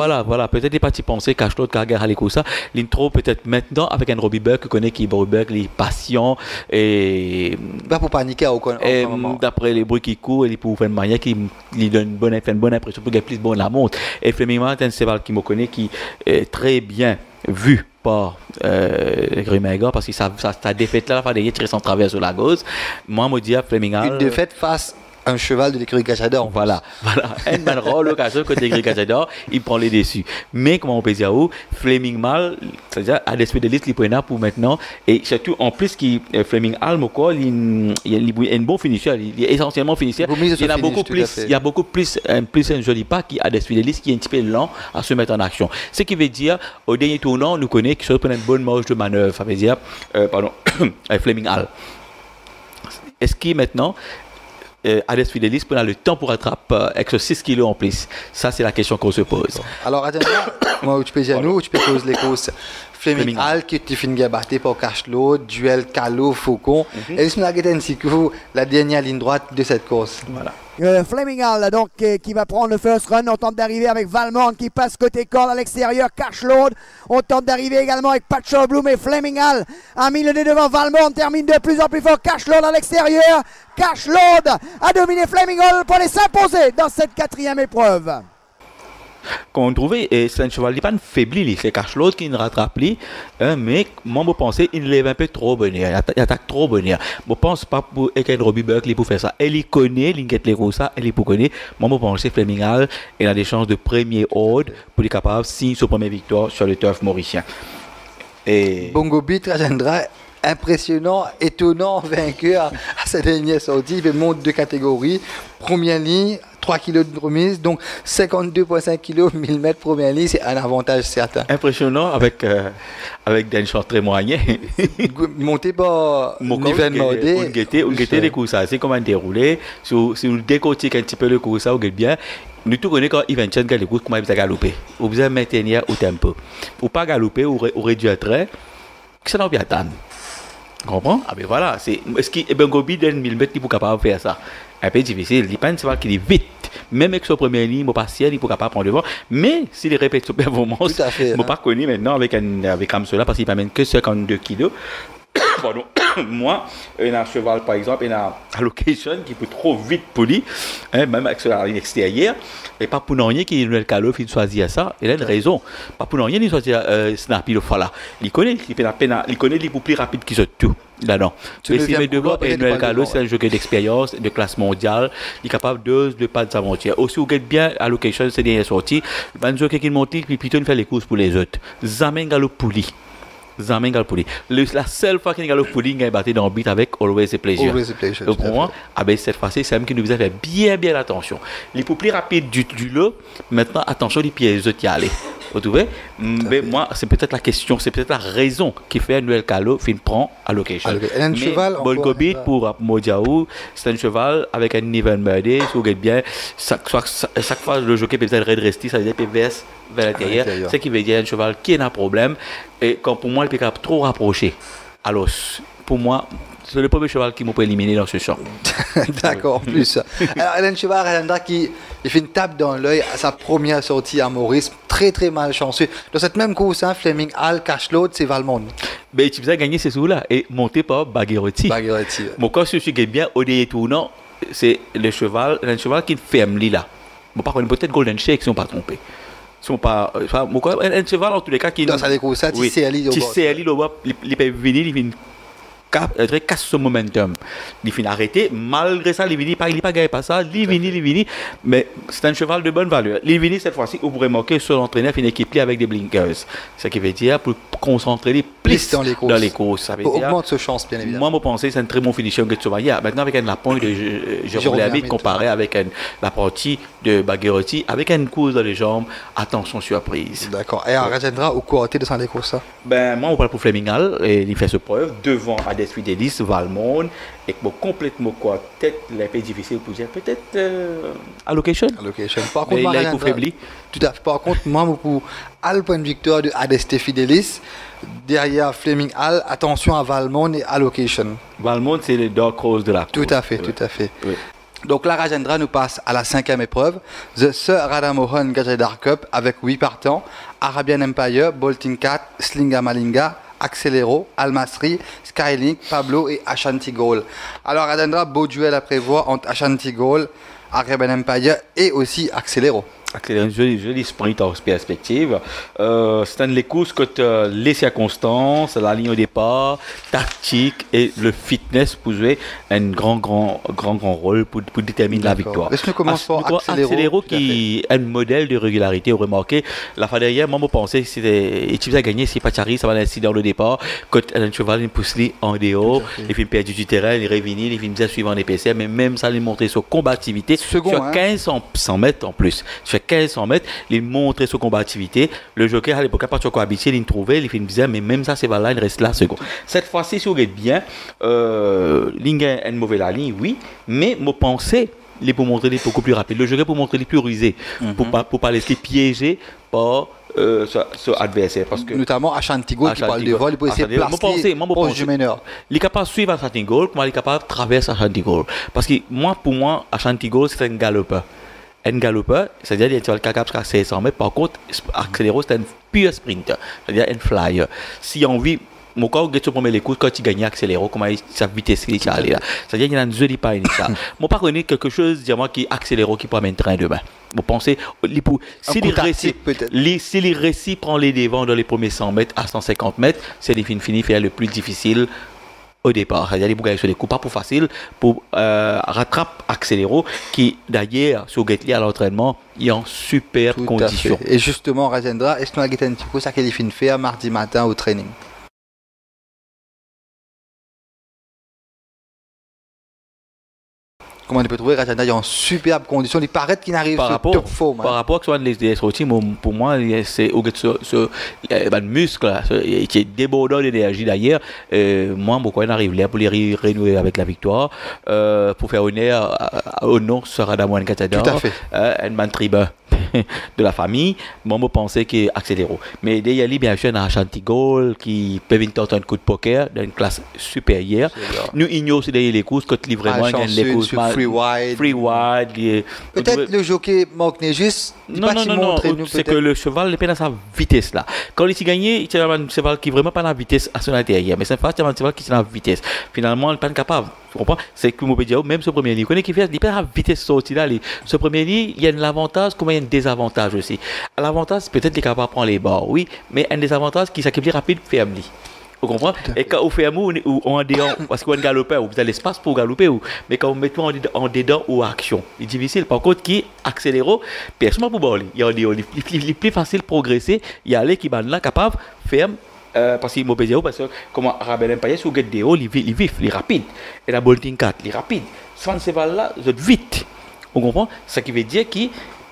Peut-être qu'il n'est pas pensé cache l'autre, car il ça. L'intro, peut-être maintenant, avec un Robbie Buck, qui connaît qui Robbie Buck, il est patient et. Pas pour paniquer à aucun moment. D'après les bruits qui courent, il peut faire une manière qui lui donne une bonne impression pour qu'il plus bon la montre. Et Fleming Hall, c'est un cheval qui me connaît, qui est très bien vu par Grimaga, parce que sa défaite là, la fois dernière, tiré son travers sur la gauche. Moi, je me dis à Fleming Hall. Une défaite face un cheval de l'écurie Cachador. Voilà. Un man rôle l'occasion côté l'écurie Cachador, il prend les dessus. Mais comment on peut dire Fleming Hall, c'est-à-dire à l'esprit de liste, il prend pour maintenant. Et surtout, en plus, Fleming Hall, il est un bon finisher. Il est essentiellement finisher. Il y a beaucoup plus un joli pas qui a l'esprit de liste qui est un petit peu lent à se mettre en action. Ce qui veut dire, au dernier tournant, nous connaissons qu'il se prend une bonne marge de manœuvre. Ça veut dire, Fleming Hall. Est-ce qu'il maintenant Adeste Fidelis prend le temps pour rattraper avec ce 6 kilos en plus. Ça, c'est la question qu'on se pose. Alors, Adrien, moi, tu peux dire nous, tu peux poser les causes. Fleming Hall, qui te finit de battre pour Cache-l'eau, duel Calo, Faucon. Et je me la dernière ligne droite de cette course. Voilà. Fleming Hall, donc, qui va prendre le first run. On tente d'arriver avec Valmont qui passe côté corde à l'extérieur. Cache-l'aude. On tente d'arriver également avec Patcho Bloom et Fleming Hall a mis le nez devant Valmont. Termine de plus en plus fort. Cache-l'aude à l'extérieur. Cache-l'aude a dominé Fleming Hall pour aller s'imposer dans cette 4e épreuve. Quand on trouvait, c'est un cheval qui n'est pas faibli, c'est Cache-l'autre qui ne rattrape lui, mais moi je pense qu'il lève un peu trop bonheur, il attaque trop bonheur. Je ne pense pas pour Eken Robbie Buck pour faire ça. Elle y connaît, il les ça, elle y connaît. Moi je pense que Fleming Hall a des chances de premier ordre pour être capable de signer sa première victoire sur le turf mauricien. Et Bongo Beat, Rajendra, impressionnant, étonnant, vainqueur à sa dernière sortie. Il monte de catégories. Première ligne, 3 kg de remise, donc 52,5 kg, 1000 mètres première ligne, c'est un avantage certain. Impressionnant avec des chances très moyennes. Monté par Niven Mordé. On guettait les coups, c'est comme un déroulé. Si on décortique un petit peu le coup, ça, on guette bien. Nous tous connaissons quand Ivan Chen gagne le coup, comment il va galoper. Vous devez maintenir au tempo. Ou pas galoper, ou réduire le trait, ça n'a pas attendre. Tu comprends? Ah ben voilà, est-ce qu'il Bengobi donne 1000 mètres pour capable de faire ça? Un peu difficile, il pense qu'il est vite. vite. Même avec son premier ligne, mon patient, il ne pourra pas prendre devant. Mais s'il répète sa performance, je ne pas connu maintenant avec cela parce qu'il ne m'amène que 52 kilos. Pardon. Moi, il y a un cheval, par exemple, il y a un allocation qui peut trop vite pour lui, même avec la ligne extérieure. Et pas pour rien qu'il y ait une nouvelle calo, il choisit ça. Il a une raison. Pas pour rien, il choisit Snappy le fois là. Il connaît, il fait la peine, il connaît les plus rapides qui se tout. Là-dedans. Mais si mes devant, une nouvelle calo, c'est un jeu d'expérience, de classe mondiale. Il est capable de pas de s'aventurer. Aussi, vous gagnez bien allocation, c'est des sorties. Un jeu qui monte, puis plutôt il fait les courses pour les autres. Zamen Galo Pouli. Zamen Galpouli. La seule fois qu'il y a Galpouli, il a battu dans le beat avec Always a Pleasure. Always a Pleasure. Donc pour moi, cette fois-ci, c'est même qui nous a fait bien attention. Les plus rapides du lot, maintenant, attention, les pieds, les autres y aller. Vous trouvez? Mais moi, c'est peut-être la question, c'est peut-être la raison qui fait un nouvel calo, fin prend allocation. Et un cheval, Bolgobit pour Modiaou, c'est un cheval avec un niveau merdé, si vous regardez bien, chaque fois le jockey peut être redressé, ça veut dire PVS vers l'intérieur. Ce qui veut dire un cheval qui a un problème, et quand pour moi, il peut trop rapprocher. Alors, pour moi, c'est le premier cheval qui m'a éliminé dans ce champ. D'accord, en plus. Alors, Hélène Cheval, qui il fait une tape dans l'œil à sa première sortie à Maurice, très malchanceux. Dans cette même course, Fleming Hall, cache l'autre, c'est Valmont. Mais tu faisais gagner ces sous-là et monté par Bagherotti. Mon cas, je suis bien au détournant, c'est le cheval qui ferme là. Bon, par contre, peut-être Golden Shake si on ne pas trompé. Si on pas, un cheval en tous les cas qui. Dans sa décourse, tu sais aller au bas, il peut venir, il vient casse ce momentum. Il finit arrêté, malgré ça, il n'est pas gagné par ça, il vient, mais c'est un cheval de bonne valeur. Il vient cette fois-ci, vous pourrez marquer sur l'entraîneur, une équipe avec des blinkers. Ce qui veut dire pour concentrer plus dans les courses. Ça veut pour dire, augmenter sa chance, bien évidemment. Moi, je pense que c'est un très bon finisher que tu vois hier. Maintenant, avec un point de Jérôme Lamite comparé avec la partie de Bagherotti, avec une course dans les jambes, attention, surprise. D'accord. Et à Rajendra, au côté de sa course ça? Moi, on parle pour Fleming Hall, et il fait ce preuve devant Hades Fidelis, Valmont, et complètement quoi, peut-être un peu difficile pour dire, peut-être allocation. Par contre, il a faibli. Tout à fait. Par contre, moi, pour le point de victoire de Hades Fidelis, derrière Fleming Hall, attention à Valmont et allocation. Valmont, c'est le dark horse de la course. Tout à fait. Oui. Donc là, Rajendra nous passe à la 5e épreuve, The Sir Radhamohan Gajadhar Cup avec 8 partants, Arabian Empire, Bolting Cat, Slingamalinga, Accélero, Almasri, Skylink, Pablo et Ashanti Goal. Alors Rajendra, beau duel à prévoir entre Ashanti Goal, Arabian Empire et aussi Accélero. Un joli sprint en perspective. C'est un des courses que les circonstances, la ligne au départ, tactique et le fitness pour jouer un grand rôle pour déterminer la victoire. Est-ce que nous commençons par Accélero qui est un modèle de régularité. Vous remarquez, la fois derrière, moi, je pensais que c'était à gagner si Pachari, ça va l'incident le départ. Quand un cheval, il pousse en dehors, il fait perdu du terrain, il revenir, il fait bien suivant les PCR, mais même ça, il montrait sa combativité sur 1500 mètres en plus. 1500 mètres, il montrait sa combativité. Le jockey, à l'époque, à partir de quoi habitué, il trouvait, il fait une bizarre, mais même ça, c'est là, il reste là, second. Cette fois-ci, si vous regardez bien, Linga a une mauvaise ligne, oui, mais moi, pensais, il pour montrer les beaucoup plus rapide. Le jockey pour montrer les plus rusés, pour pas laisser piéger par ce adversaire. Parce que notamment Ashanti Goal qui parle de vol, il peut essayer de placer proche du meneur. Il est capable de suivre Ashanti Goal, moi, il est capable de traverser Ashanti Goal. Parce que pour moi, Ashanti Goal, c'est un galopeur. Un galopeur, c'est-à-dire qu'il est capable de 500 mètres. Par contre, Accélero, c'est un pur sprinter, c'est-à-dire un flyer. Si on vit, mon corps, il premier les coups, quand il gagne Accélero, comment sa vitesse qu'il est allé là. C'est-à-dire qu'il y a une joli pas initiale. Moi, pas connaître quelque chose, dis-moi, qui Accélero qui prend un train demain. Vous pensez, si les récits prend les devants dans les premiers 100 mètres à 150 mètres, c'est les fini faire le plus difficile au départ. C'est-à-dire les sur des coups pas pour facile pour rattraper Accélero qui d'ailleurs sur Gately à l'entraînement est en super condition. Et justement Rajendra, est-ce qu'on a un petit coup ça qu'il finit faire mardi matin au training? Comment on peut trouver Rajendra est en superbe condition, il paraît qu'il n'arrive pas top forme. Par rapport à ce les sorties, pour moi, c'est le muscle, qui est débordant d'énergie d'ailleurs. Moi, pourquoi il arrive là pour les renouer avec la victoire, pour faire honneur au nom de Radhamohan Gajadhar, tout à fait. Un man tribun. de la famille, moi, je pensais que Accéléraux. Mais il y a bien sûr un Ashanti Gold qui peut venir tenter un coup de poker dans une classe supérieure. Nous ignorons aussi les courses, quand il vraiment les courses free wide. Peut-être le jockey manque juste. Non, c'est que le cheval n'est pas dans sa vitesse là. Quand il s'est gagné, il y a un cheval qui n'est vraiment pas dans la vitesse à son intérieur. Mais c'est un cheval qui est dans la vitesse. Finalement, il n'est pas capable. Tu comprends? C'est que dire, même ce premier lit, il connaît qu'il fait, il n'est pas à la vitesse sortie là. Ce premier lit, il y a un avantage comme il y a un désavantage aussi. L'avantage, peut-être qu'il est capable de prendre les bords, oui, mais un désavantage qui s'acquit rapide, ferme lit. Vous comprenez? Et quand vous faites ou en dehors, parce qu'on galopé, vous avez l'espace pour galoper, mais quand vous mettez en dedans ou action, c'est difficile. Par contre, qui accélère, personne pour bord, il est plus facile de progresser, il y a les qui sont là capables de faire. Parce qu'il m'a dit, parce que comme Arabelle Empire, si vous êtes dehors, il est vif, il est rapide. Et la Bolting 4, il est rapide. Sans ce cheval-là, vous êtes vite. Vous comprenez? Ce qui veut dire qu'il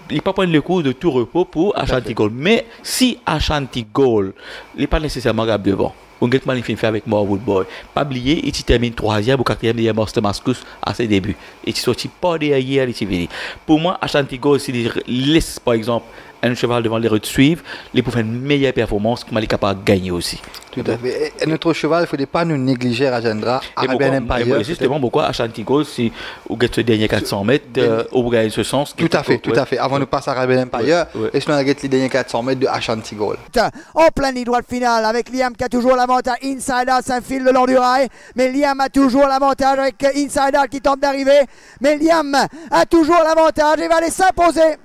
n'est pas prendre le coup de tout repos pour Ashanti Gold. Mais si Ashanti Gold n'est pas nécessairement grave devant, on get magnifique fait avec Morwood Boy. Pas oublier, il termine 3e ou 4e derrière Master Mascus à ses débuts. Il est sorti pas derrière, il est venu. Pour moi, Ashanti Gold, s'il laisse par exemple un cheval devant les rues de suivre, il peut faire une meilleure performance, comme il est capable de gagner aussi. Tout à fait. Et notre cheval, il ne faudrait pas nous négliger Rajendra, Arabian Empire. Justement, pourquoi Ashanti Gold, si vous gagnez ce dernier 400 mètres, vous gagnez ce sens. Tout à fait. Avant de passer à Arabian Empire, laisse-nous gagner les derniers 400 mètres de Ashanti Gold. En plein ligne droite finale, avec Liam qui a toujours l'avantage. Inside Out s'infile le long du rail, mais Liam a toujours l'avantage avec Inside Out qui tente d'arriver. Mais Liam a toujours l'avantage et va aller s'imposer.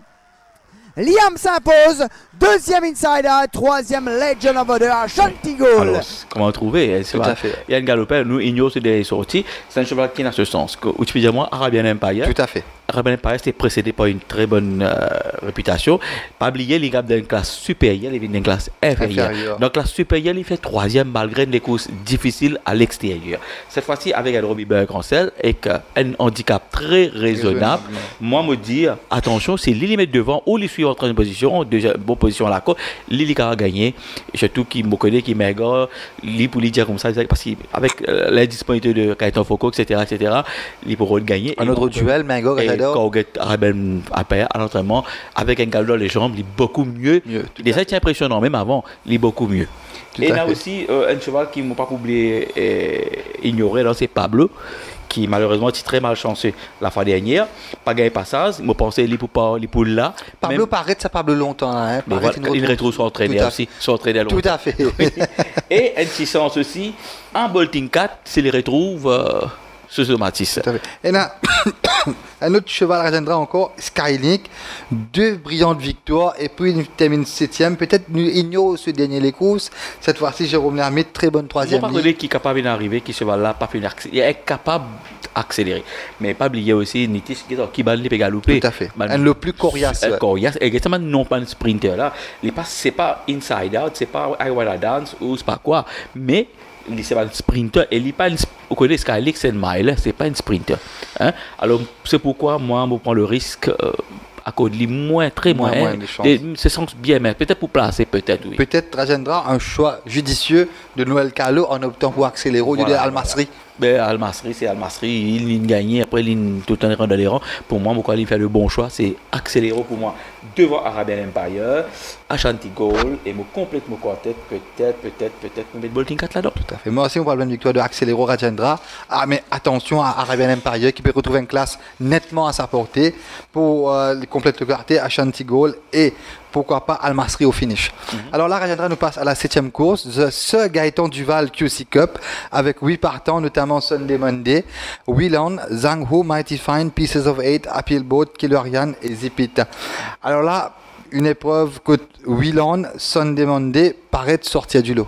Liam s'impose, deuxième Inside Out, troisième Legend of Order, Ashanti Gold. Alors, comment trouver? Tout à fait. Il y a un galopeur, nous ignorons ce dernier sorti. C'est un cheval qui n'a ce sens. Où tu peux dire, moi, Arabian Empire. Tout à fait. Arabian Empire était précédé par une très bonne réputation. Pas oublier, il est dans une classe supérieure, il vient d'une classe inférieure. Dans la classe supérieure, il fait troisième malgré des courses difficiles à l'extérieur. Cette fois-ci, avec un Robbie Berg-Rancel et un handicap très raisonnable. Moi, me dire, attention, c'est l'île met devant ou les suivre en troisième position, deuxième bonne position à la côte, l'île a gagné. Surtout qui me connaît, qui m'égare, l'île pour lui dire comme ça, parce qu'avec la disponibilité de Kaïtan Foucault, etc., il pourra gagner. Un autre duel, Mengo, quand on get Arabian Empire à l'entraînement, avec un galop dans les jambes, il est beaucoup mieux. Déjà, c'est impressionnant, même avant, il est beaucoup mieux. Et il y a aussi un cheval qui ne m'a pas oublié ignorer, c'est Pablo, qui malheureusement est très malchanceux la fois dernière. Pas gagné passage, je pensais qu'il pour là. Pablo paraît ça Pablo longtemps. Hein, il retrouve son entraîneur aussi. Son entraîneur tout à fait. Et un sens aussi, en Bolting 4, s'il les retrouve. Ce Matisse. Et là, un autre cheval Rajendra encore, Skylink, 2 brillantes victoires et puis il termine 7e. Peut-être nous ignorons ce dernier les courses. Cette fois-ci, Jérôme Lermite, très bonne 3e. On va qui est capable d'arriver, qui cheval-là, pas finir. Il est capable d'accélérer. Mais pas oublier aussi Nitis qui va aller galoper. Tout à fait. Un le plus coriace. Coriace. Exactement, non pas un sprinter là. C'est pas inside out, c'est pas I wanna dance ou c'est pas quoi. Mais c'est pas un sprinter et il pas vous connaissez Skylink, c'est un mile, c'est pas un sprinter. Hein? Alors c'est pourquoi moi je prends le risque à cause de moins de chances. C'est sens bien, mais peut-être pour placer, peut-être oui. Peut-être Rajendra un choix judicieux de Noël Calo en optant pour accélérer au lieu de Al-Masri. Ben, Al-Masri, c'est Al-Masri, il gagne, après il tout en dans les rangs. Pour moi, il fait le bon choix, c'est accélérer pour moi devant Arabian Empire, Ashanti Gold, et me complètement quartet, peut-être, me mettre Bolting 4 là-dedans. Tout à fait. Moi aussi, on parle d'une victoire de Accélero Rajendra. Ah, mais attention à Arabian Empire qui peut retrouver une classe nettement à sa portée pour complète le quartet, Ashanti Gold et pourquoi pas Al-Masri au finish. Alors là, Rajendra nous passe à la 7e course, ce Gaëtan Duval QC Cup, avec 8 partants, notamment Sunday Monday, Whelan, Zhang Hu, Mighty Fine, Pieces of 8, Appeal Boat, Killer Yan et Zipit. Alors là, une épreuve que Whelan, Sunday Monday paraît de sortir du lot.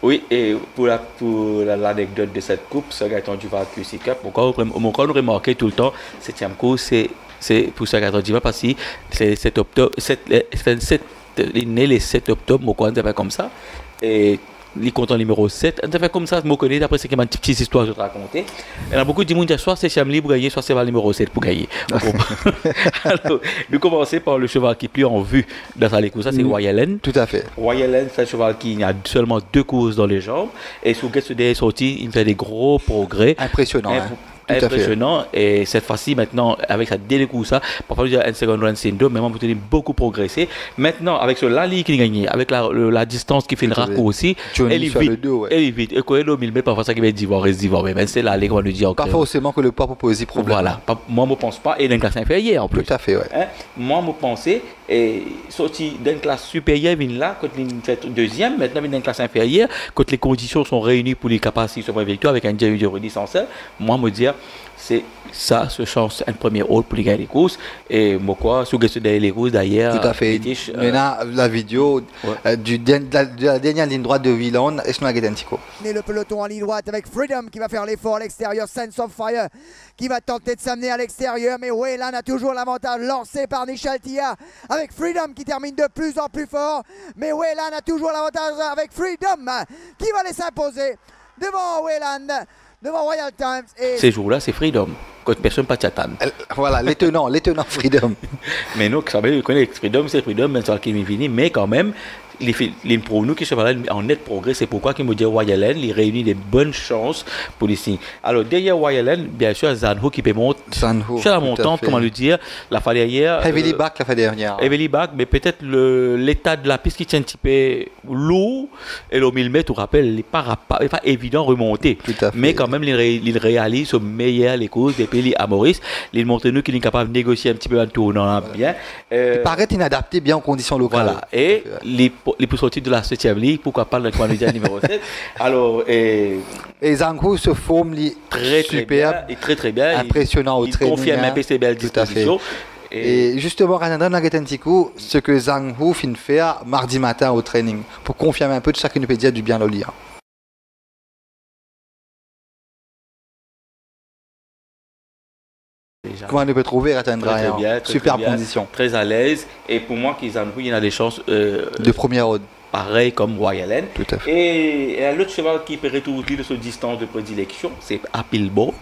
Oui, et pour l'anecdote de cette coupe, ce Gaëtan Duval QC Cup, on remarqué tout le temps, 7e course, c'est pour ça que je parce que c'est 7 octobre, le 7 octobre, on fait comme ça. Et les comptants numéro 7, on fait comme ça, je connais, d'après ce que ma petite histoire que je te raconter. Il y a beaucoup de gens qui soit c'est Chamli pour gagner, soit c'est le numéro 7 pour gagner. Alors, nous commençons par le cheval qui est plus en vue dans sa course, ça c'est Royal N. Tout à fait. Royal N, c'est un cheval qui a seulement 2 courses dans les jambes. Et sous ce dernier sorti, il fait des gros progrès. Impressionnant. impressionnant. Et cette fois-ci, maintenant, avec sa délécoussa, parfois, il y a un second run syndrome, mais moi, je beaucoup progressé. Maintenant, avec ce Lali qui gagne, avec la distance qui fait le raccourci, elle est vite. Et quand elle est 1000 mètres, parfois, ça qui va être divorce. Mais c'est là, les gars, nous disent. Pas forcément que le poids peut poser problème. Voilà. Moi, je ne pense pas. Et dans une classe inférieure, en plus. Tout à fait, ouais. Moi, je pensais, et sorti d'une classe supérieure, vient là, quand il fait deuxième, maintenant, il dans une classe inférieure, quand les conditions sont réunies pour les capacités de victoire avec un Jerry Jordi sans ça, moi, me dire, c'est ça, ce chance, un premier rôle pour les gars des courses. Et moi, quoi, sous les courses d'ailleurs. Tout à fait. Maintenant, la vidéo de la dernière ligne droite de Wieland, est-ce qu'on a gagné un petit coup? Et le peloton en ligne droite avec Freedom qui va faire l'effort à l'extérieur, Sense of Fire qui va tenter de s'amener à l'extérieur, mais Wayland a toujours l'avantage lancé par Nishal Tia avec Freedom qui termine de plus en plus fort, mais Wayland a toujours l'avantage avec Freedom qui va les s'imposer devant Wayland, devant Royal Times. Et ces jours-là, c'est Freedom. Quand personne ne peut t'attendre. Voilà, l'étonnant Freedom. Mais nous, ça veut dire Freedom, c'est Freedom, mais ça qui est fini, mais quand même, pour nous qui sont en net progrès, c'est pourquoi qu'il me dit Royal il réunit des bonnes chances pour les signes. Alors derrière Royal bien sûr, Zanho qui peut monter sur la montante, comment le dire, la fois dernière. Heavily back la fois dernière. Heavily back, mais peut-être l'état de la piste qui tient un petit peu lourd, et le 1000 mètres, on rappelle, il n'est pas évident remonter. Mais quand même, il réalise au meilleur les courses des pays à Maurice. Il montre nous qu'il est capable de négocier un petit peu en tournant bien. Il paraît inadapté bien aux conditions locales. Voilà. Et les pour sortir de la 7e ligue, pourquoi pas le candidat numéro 7. Alors, et Zango se forme très très bien. Impressionnant au training. Il confirme un peu ses belles dispositions. Et justement, Ranandra Nagetantikou, ce que Zhang Hu finit de faire mardi matin au training, pour confirmer un peu de chacune peut dire du bien le lire. Comment on peut trouver Ranandra? Super condition. Très à l'aise. Et pour moi, Zhang Hu, il a des chances de première ordre. Pareil comme Royal. Tout à fait. Et l'autre cheval qui peut retrouver de sa distance de prédilection, c'est Applebaud,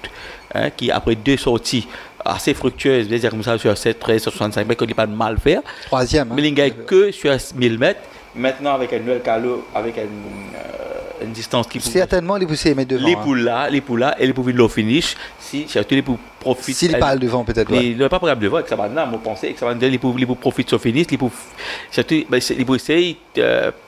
qui après 2 sorties assez fructueuses, je dire comme ça, sur 7, 13, 65 mètres, qu'on dit pas de mal faire. Troisième. Mais il gagne que sur 1000 mètres. Maintenant, avec un nouvel calot, avec une distance qui certainement, les pousser mettre devant. Les poules là, et les poules le finish. Si surtout les poules profitent. S'il parle devant, peut-être. Il n'est pas probable devant, avec ça maintenant, moi pensais que ça va dire les poules profitent sur finish, les poules surtout les poules essayent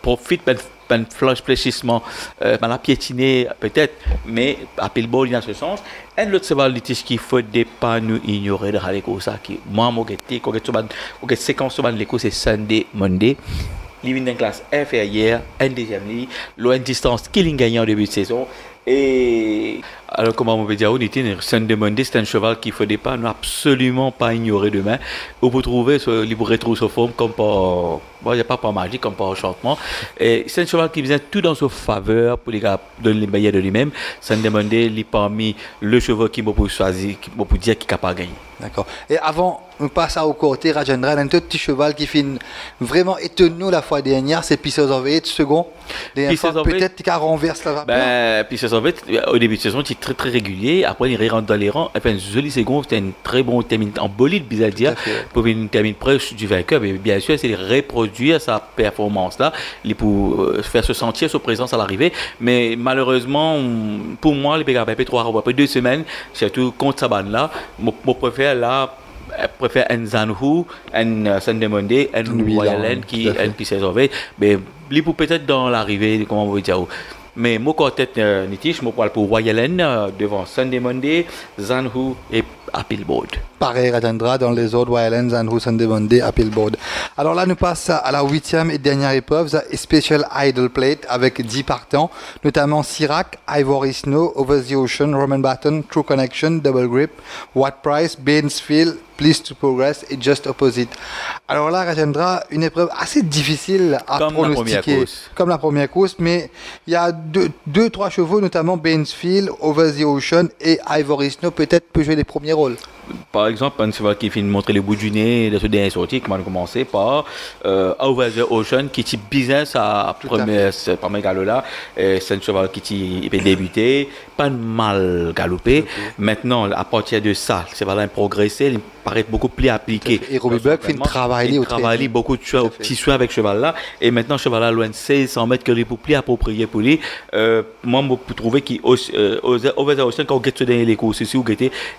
profitent d'un fléchissement, la piétiner peut-être, mais appel ball dans ce sens. Un autre cheval qu'il faut pas nous ignorer de ça qui moi mon guetti quand séquence sur l'écho c'est Sunday Monday. Il vient d'une classe inférieure, un deuxième ligne, loin de distance qu'il gagne en début de saison. Et alors, comment on peut dire, Sunday Monday, c'est un cheval qu'il ne faut pas, nous absolument pas ignorer demain. Vous pouvez trouver, il vous retrouve sa forme comme pas, il n'y a pas magique, comme pas enchantement. Et c'est un cheval qui vient tout dans sa faveur pour les gars donner les meilleurs de lui-même. Sunday Monday, il est parmi le cheval qui m'a choisi, qui m'a dire qu'il est capable de gagner. D'accord. Et avant, on passe au côté Rajendra, un petit cheval qui fait vraiment étonné la fois dernière, c'est Pieces of It, second. Peut-être qu'il renverse la vapeur. Pieces of It, au début de saison, il est très très régulier. Après, il rentre dans les rangs. Enfin, un joli second, c'était un très bon termine en bolide, bizarre dire, pour une termine proche du vainqueur. Mais bien sûr, c'est de reproduire sa performance là, pour faire se sentir sa présence à l'arrivée. Mais malheureusement, pour moi, les PKP 3 après 2 semaines, surtout contre sa bande là, je préfère un Zanhu, un Sunday Monday, un Royal qui un Pieces of It. Mais peut-être dans l'arrivée, comment on va dire. Mais moi, quand tête Nitish, je parle pour Royal devant Sunday Monday, Zanhu et Applebaud. Pareil, Rajendra, dans les autres, Royal Zanhu, Sunday Monday, Applebaud. Alors là, nous passons à la 8e et dernière épreuve, The Special Idol Plate, avec 10 partants, notamment Sirac, Ivory Snow, Over the Ocean, Roman Baton, True Connection, Double Grip, What Price, Bainsfield, Please to Progress et Just Opposite. Alors là, Rajendra, une épreuve assez difficile à pronostiquer. Comme la première course, mais il y a 2-3 chevaux, notamment Bainsfield, Over the Ocean et Ivory Snow, peut-être peut jouer les premiers rôles. Par exemple, un cheval qui finit de montrer le bout du nez de ce dernier sortie, qui m'a commencé par Over the Ocean, qui est business à premier galop là. C'est un cheval qui peut débuter, pas mal galopé. Maintenant, à partir de ça, c'est pas progressé. paraître beaucoup plus appliqué. Et Robbie Buck fait travailler beaucoup de choix, petits choix avec cheval là. Et maintenant, cheval là, loin de 1600 mètres, que les plus approprié pour lui. Moi, je peux trouver qu'il quand on gagne dans les courses ici,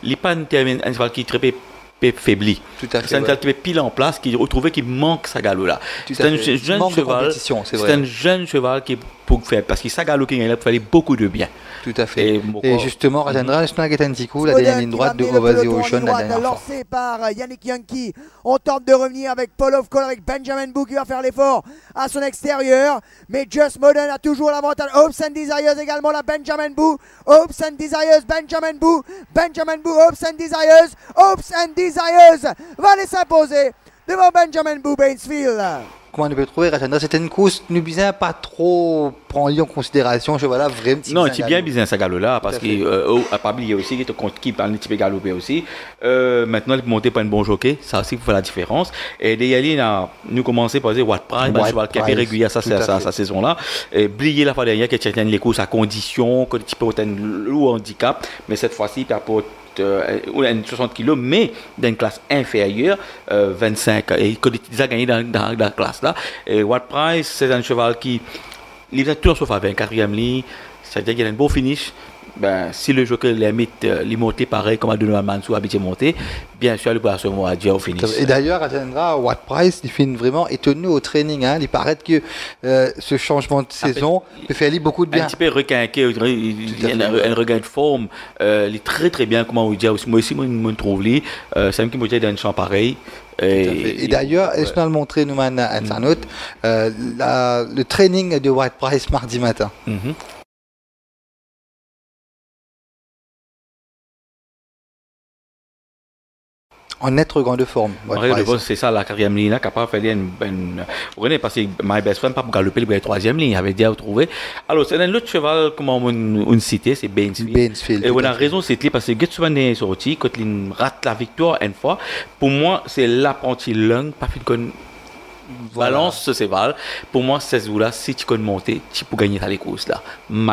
il n'est pas un cheval qui est très faibli. Tout à fait. C'est un cheval qui est pile en place, qui retrouve qu'il manque sa galop là. C'est un jeune cheval. C'est un jeune cheval qui pour faire parce que sa galop qui il fallait beaucoup de bien. Tout à fait. Et justement, Rajendra, je n'ai un petit coup la dernière ligne droite de Ovasi Ocean la dernière fois. Lancé par Yannick Yankee. On tente de revenir avec Paul of Call, avec Benjamin Boo qui va faire l'effort à son extérieur. Mais Just Modern a toujours l'avantage. Hopes and Desires également la Benjamin Boo. Hopes and Desires, Benjamin Boo. Benjamin Boo, Hopes and Desires. Hopes and Desires va aller s'imposer devant Benjamin Boo Bainsfield. Comment on peut trouver Rajendra? C'était une course Nubizin pas trop pris en considération. Je vois là vraiment. Non, c'est bien bizarre ça galop là parce que à pas oublier aussi qui parle un petit peu galopé aussi. Maintenant il peut monter par un bon jockey, ça aussi fait la différence. Et d'ailleurs nous commencé par dire What Price, un cheval qui a fait régulier sa saison là. Et Blier la fois dernière qui tient les courses à condition, que tu peux atteindre le handicap, mais cette fois-ci il apporte 60 kg, mais dans une classe inférieure, 25, et que tu as gagné dans la classe là. Et What Price, c'est un cheval qui il est toujours sauf avec un 4e ligne, c'est-à-dire qu'il a un beau finish. Ben, si le joker les monter pareil comme à Donovan Mansou habitué monter, bien sûr, il peut se voir au finish. Et d'ailleurs, Rajendra, What Price, il fait vraiment étonné au training. Hein. Il paraît que ce changement de saison peut faire beaucoup de bien. Un petit peu requinqué, un regain de forme. Il est très très bien, comment on dit. Moi aussi, je me trouve lui. C'est un qui me dit dans un champ pareil. Et d'ailleurs, je vais le montrer, nous, un autre, le training de What Price mardi matin. En être grande forme. C'est ça, la 4e ligne, là, capable de faire une. Vous connaissez, parce que my best friend, pas pour galoper le 3e ligne, il avait déjà trouvé. Alors, c'est un autre cheval, comment on cité, c'est Bainsfield. Et on a raison, c'est parce que Getsuman est sorti, quand il rate la victoire une fois, pour moi, c'est l'apprenti long, pas fait qu'on balance ce cheval. Pour moi, ce jour-là, si tu connais monter, tu peux gagner les courses là.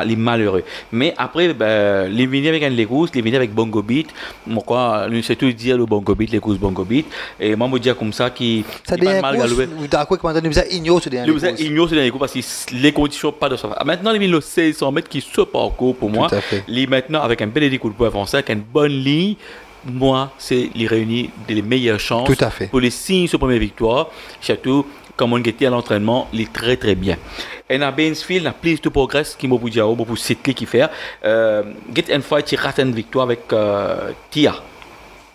Les malheureux. Mais après, les venir avec les courses, les venir avec Bongo Beat. Moi, quoi, c'est tout dire le Bongo Beat, les courses Bongo Beat. Et moi, je dis comme ça qui. Ça devient mal galopé. Vous d'accord comment nous ignore ce dernier courses. Nous ignore ce dernier courses parce que les conditions pas de ça. Maintenant, les 1600 mètres qui se parcourent pour moi. Les maintenant avec un bel coup de poing français, avec une bonne ligne. Moi, c'est les réunir les meilleures chances pour les signes de première victoire. Surtout, comme on était à l'entraînement, il est très très bien. Et dans Bainsfield, la plus de progrès qui m'a dit beaucoup c'est qui fait. Get une fois, tu rates une victoire avec Tia.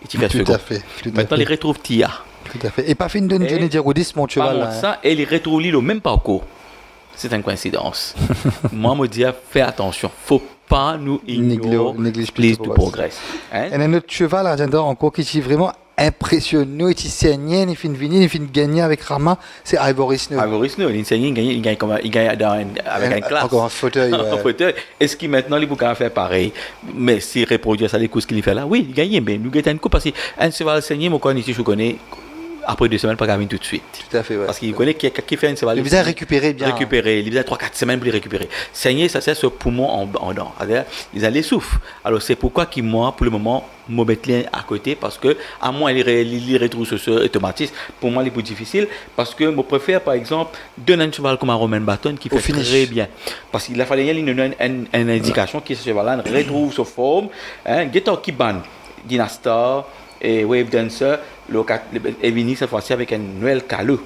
Et tu fais tout à fait. Maintenant, il retrouve Tia. Tout à fait. Et pas fin de Johnny Diroudis, mon cheval. Ça, et il retrouve le même parcours. C'est une coïncidence. Moi, je me dis, fais attention. Faut pas nous ignorer plus de progrès. Et un autre cheval, Rajendra, encore qui est vraiment impressionnant, il saigne, il finit de gagner avec Rama, c'est Ivory Snow. Ivory Snow, il saigne, il gagne avec un classe. Encore un fauteuil. Est-ce qu'il maintenant il peut faire pareil? Mais s'il reproduit ça, les courses qu'il fait là, oui, il gagne, mais nous gagnons un coup parce qu'un cheval saigné, moi, quand je connais. Après 2 semaines, pas gagner tout de suite. Tout à fait, Parce qu'il connaît qui fait un cheval. Il besoin récupérer bien. Il besoin 3-4 semaines pour les récupérer. Saigner, ça c'est ce poumon en dents. Ils allaient souffler. Alors c'est pourquoi moi, pour le moment, me mettre à côté parce que, à moins il retrouve ce automatisme, pour moi, il est plus difficile parce que je préfère, par exemple, donner un cheval comme un Romain Baton qui fait très bien. Parce qu'il a fallu une indication que ce cheval-là retrouve sa forme. Getor Kiban, Dynastar et Wave Dancer. Est venu cette fois-ci avec un Noël caleux.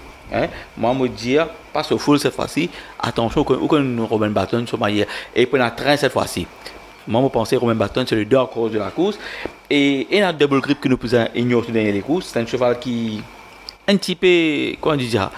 Moi, je me dis, pas ce full cette fois-ci, attention, aucun Robin Baton sur ma hier. Et puis, on a train cette fois-ci. Moi, je pense que Robin Baton, c'est le dark horse de la course. Et il y a un double grip que nous pouvons ignorer dans les courses. C'est un cheval qui est un petit peu, comment on dit ça,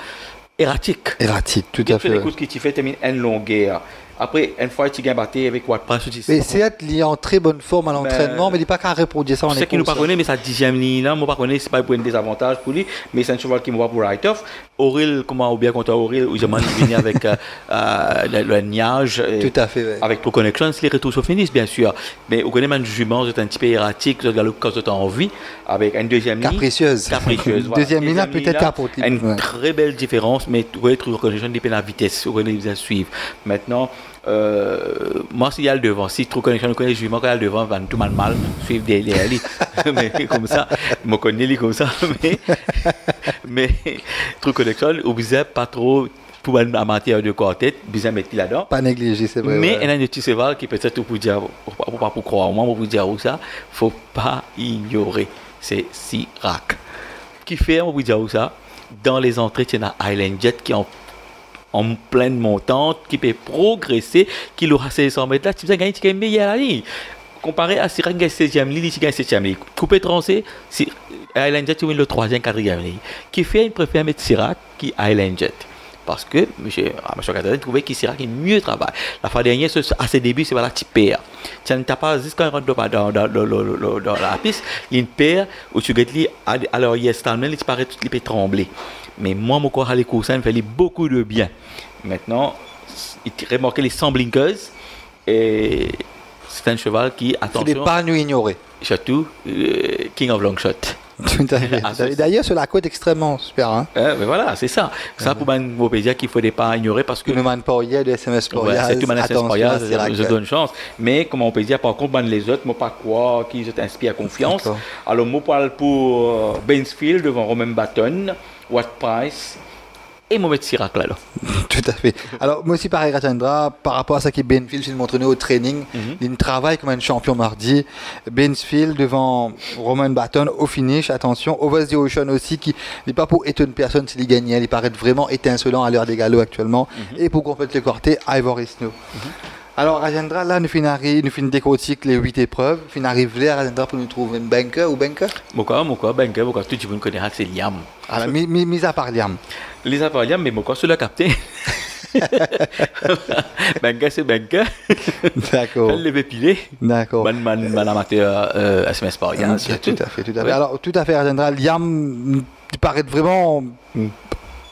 erratique. Erratique, tout à fait. Les courses qui fait termine une longueur. Après, une fois, tu gagnes battu avec What Price. Mais c'est il est en très bonne forme à l'entraînement, mais il n'est pas qu'à reproduire ça en écoute. C'est qu'il ne pas connaît, mais sa 10e ligne là, moi pas connais, c'est pas pour un désavantage pour lui, mais c'est un cheval qui me va pour write-off. Auril, comment ou bien contre Auril, où j'ai venu avec le niage. Tout à fait, ouais. Avec Pro Connection, les retours se finissent, bien sûr. Mais vous connaissez, man, jument, c'est un petit peu erratique, quand vous êtes en vie, avec une 2e ligne. Capricieuse. Voilà. 2e ligne là, peut-être capote. Une très belle différence, mais vous pouvez être reconnaissant dépend de la vitesse, vous pouvez suivre. Maintenant, moi, s'il y a le devant, si True Connection nous connaît, je quand il y a le devant, va tout mal suivre derrière lui. Mais comme ça, je me connais lui comme ça. Mais True Connection, obligé pas trop pour en matière de quartet, bien mettre là-dedans. Pas négliger, c'est vrai. Mais il y a un petit cheval qui peut-être pour dire, pour croire, moi, pour dire où ça, faut pas ignorer. C'est Sirac. Qui fait, on vous dire où ça, dans les entrées, il y a Island Jet qui en pleine montante, qui peut progresser, qui l'aura 500 mètres là, tu peux gagner, tu gagnes meilleur à ligne. Comparé à Sirac, qui gagne 7e ligne, qui gagne 7e ligne. Coupé trancé, Island Jet, tu win le 3e, 4e ligne. Qui fait, il préfère mettre Sirac qui Island Jet. Parce que M. Catherine trouvait qu'il Sirac qui mieux travaille. La fois dernière, à ses débuts, c'est voilà, tu perds. Tu n'as pas, juste quand il rentre dans la piste, il y a une paire où tu gagnes, alors il y a Stalman, il paraît tout, il peut trembler. Mais moi, mon corps à l'écoute, ça me fait beaucoup de bien. Maintenant, il remarquait les 100 blinkers et c'est un cheval qui, attention. Il n'est pas à nous ignorer. Surtout, King of Long Shot. Tout à fait. D'ailleurs, sur la côte extrêmement super. Hein. Mais voilà, c'est ça. Ça, pour moi, dire qu'il ne faudrait pas ignorer parce que. Nous man pas hier de SMS pour hier. C'est tout man SMS pour hier, je donne chance. Mais, comme on peut dire, par contre, les autres, moi, pas quoi, qui t'inspirent confiance. Alors, moi, je parle pour Bainsfield devant Romain Baton, Watt Price. Et moi, mettre Sirac là. Tout à fait. Alors, moi aussi, pareil, Rajendra, par rapport à ça qui est Benfield, je montré au training, il travaille comme un champion mardi. Benfield devant Roman Baton au finish, attention. Over the Ocean aussi, qui n'est pas pour étonner personne s'il gagnait, il paraît vraiment étincelant à l'heure des galops actuellement. Et pour compléter le quartet, Ivory Snow. Alors, Rajendra, là, nous finissons décortique les 8 épreuves. Nous arrivons là, Rajendra, pour nous trouver un bunker ou bunker. Pourquoi bunker, pourquoi tout le monde connaît que c'est Liam. Alors, mis à part Liam. Les à part Liam, mais pourquoi sur le capitaine bunker, c'est bunker. D'accord. Elle l'avait pilé. D'accord. Man amateur SMS par Liam. Tout à fait, tout à fait. Alors, tout à fait, Rajendra, Liam paraît vraiment.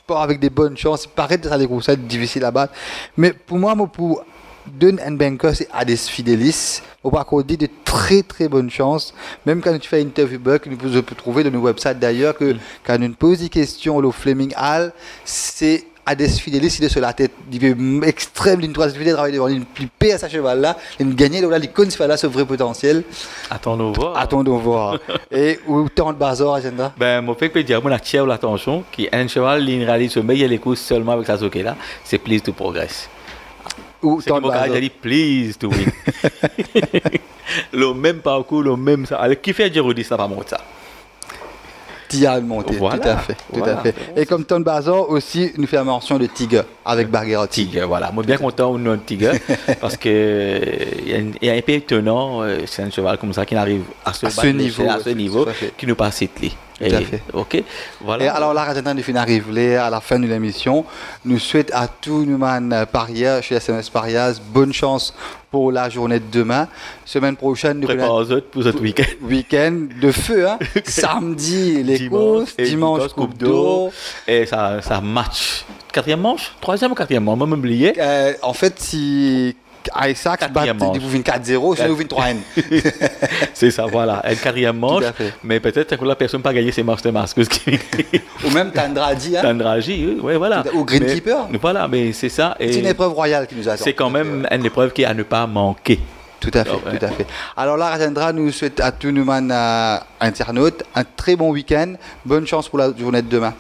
Pas avec des bonnes chances. Il paraît que ça des courses difficiles à battre. Mais pour moi, pour. D'un banker, c'est Hades Fidelis. On va accorder de très très bonnes chances. Même quand tu fais une interview bug, nous pouvons trouver dans nos websites d'ailleurs que quand on pose des questions au Fleming Hall, c'est Hades Fidelis, il est sur la tête. Il est extrême, il a travaillé devant, il paie à sa cheval là, il a gagné, il a connu là ce vrai potentiel. Attendons voir. Attendons voir. Et où tant de bazar, agenda? Ben, mon fait que dire, moi, la tienne l'attention, qui est un cheval, il réalise ce meilleur les courses seulement avec sa zoké là, c'est Please to Progress. C'est que mon gars a dit please to win. Le même parcours, le même ça. Alors, qui fait Girodi, ça va monter ça. Tia monté, voilà, tout à fait. Tout à fait. Et comme Ton Bazar aussi, nous fait mention de Tigre avec Barguerotti. Tigre, voilà. Moi, bien content au nom de Tigre parce que il y a un peu étonnant, c'est un cheval comme ça qui arrive à ce niveau, qui nous passe ici. Tout à fait. Ok, voilà. Et alors là, Rajendra, nous arrivons à la fin de l'émission. Nous souhaitons à tous nous parieurs chez SMS Parias bonne chance pour la journée de demain. Semaine prochaine, nous préparons pour ce week-end. Week-end de feu, hein. Samedi, les courses, dimanche, Coupe d'eau. Et ça match. 4e manche 3e ou 4e manche? Moi, même oublié. En fait, si. Isaac vous venez 4-0, sinon vous venez 3N. C'est ça, voilà. Un 4e manche, mais peut-être que la personne n'a pas gagné ses marches de masque. Ou même Tandraji. Hein? Tandraji, oui, voilà. Ou Greenkeeper. Voilà, mais c'est ça. C'est une épreuve royale qui nous attend. C'est quand même une épreuve qui est à ne pas manquer. Tout à fait, tout à fait. Alors là, Rajendra nous souhaite à tous nos internautes un très bon week-end. Bonne chance pour la journée de demain.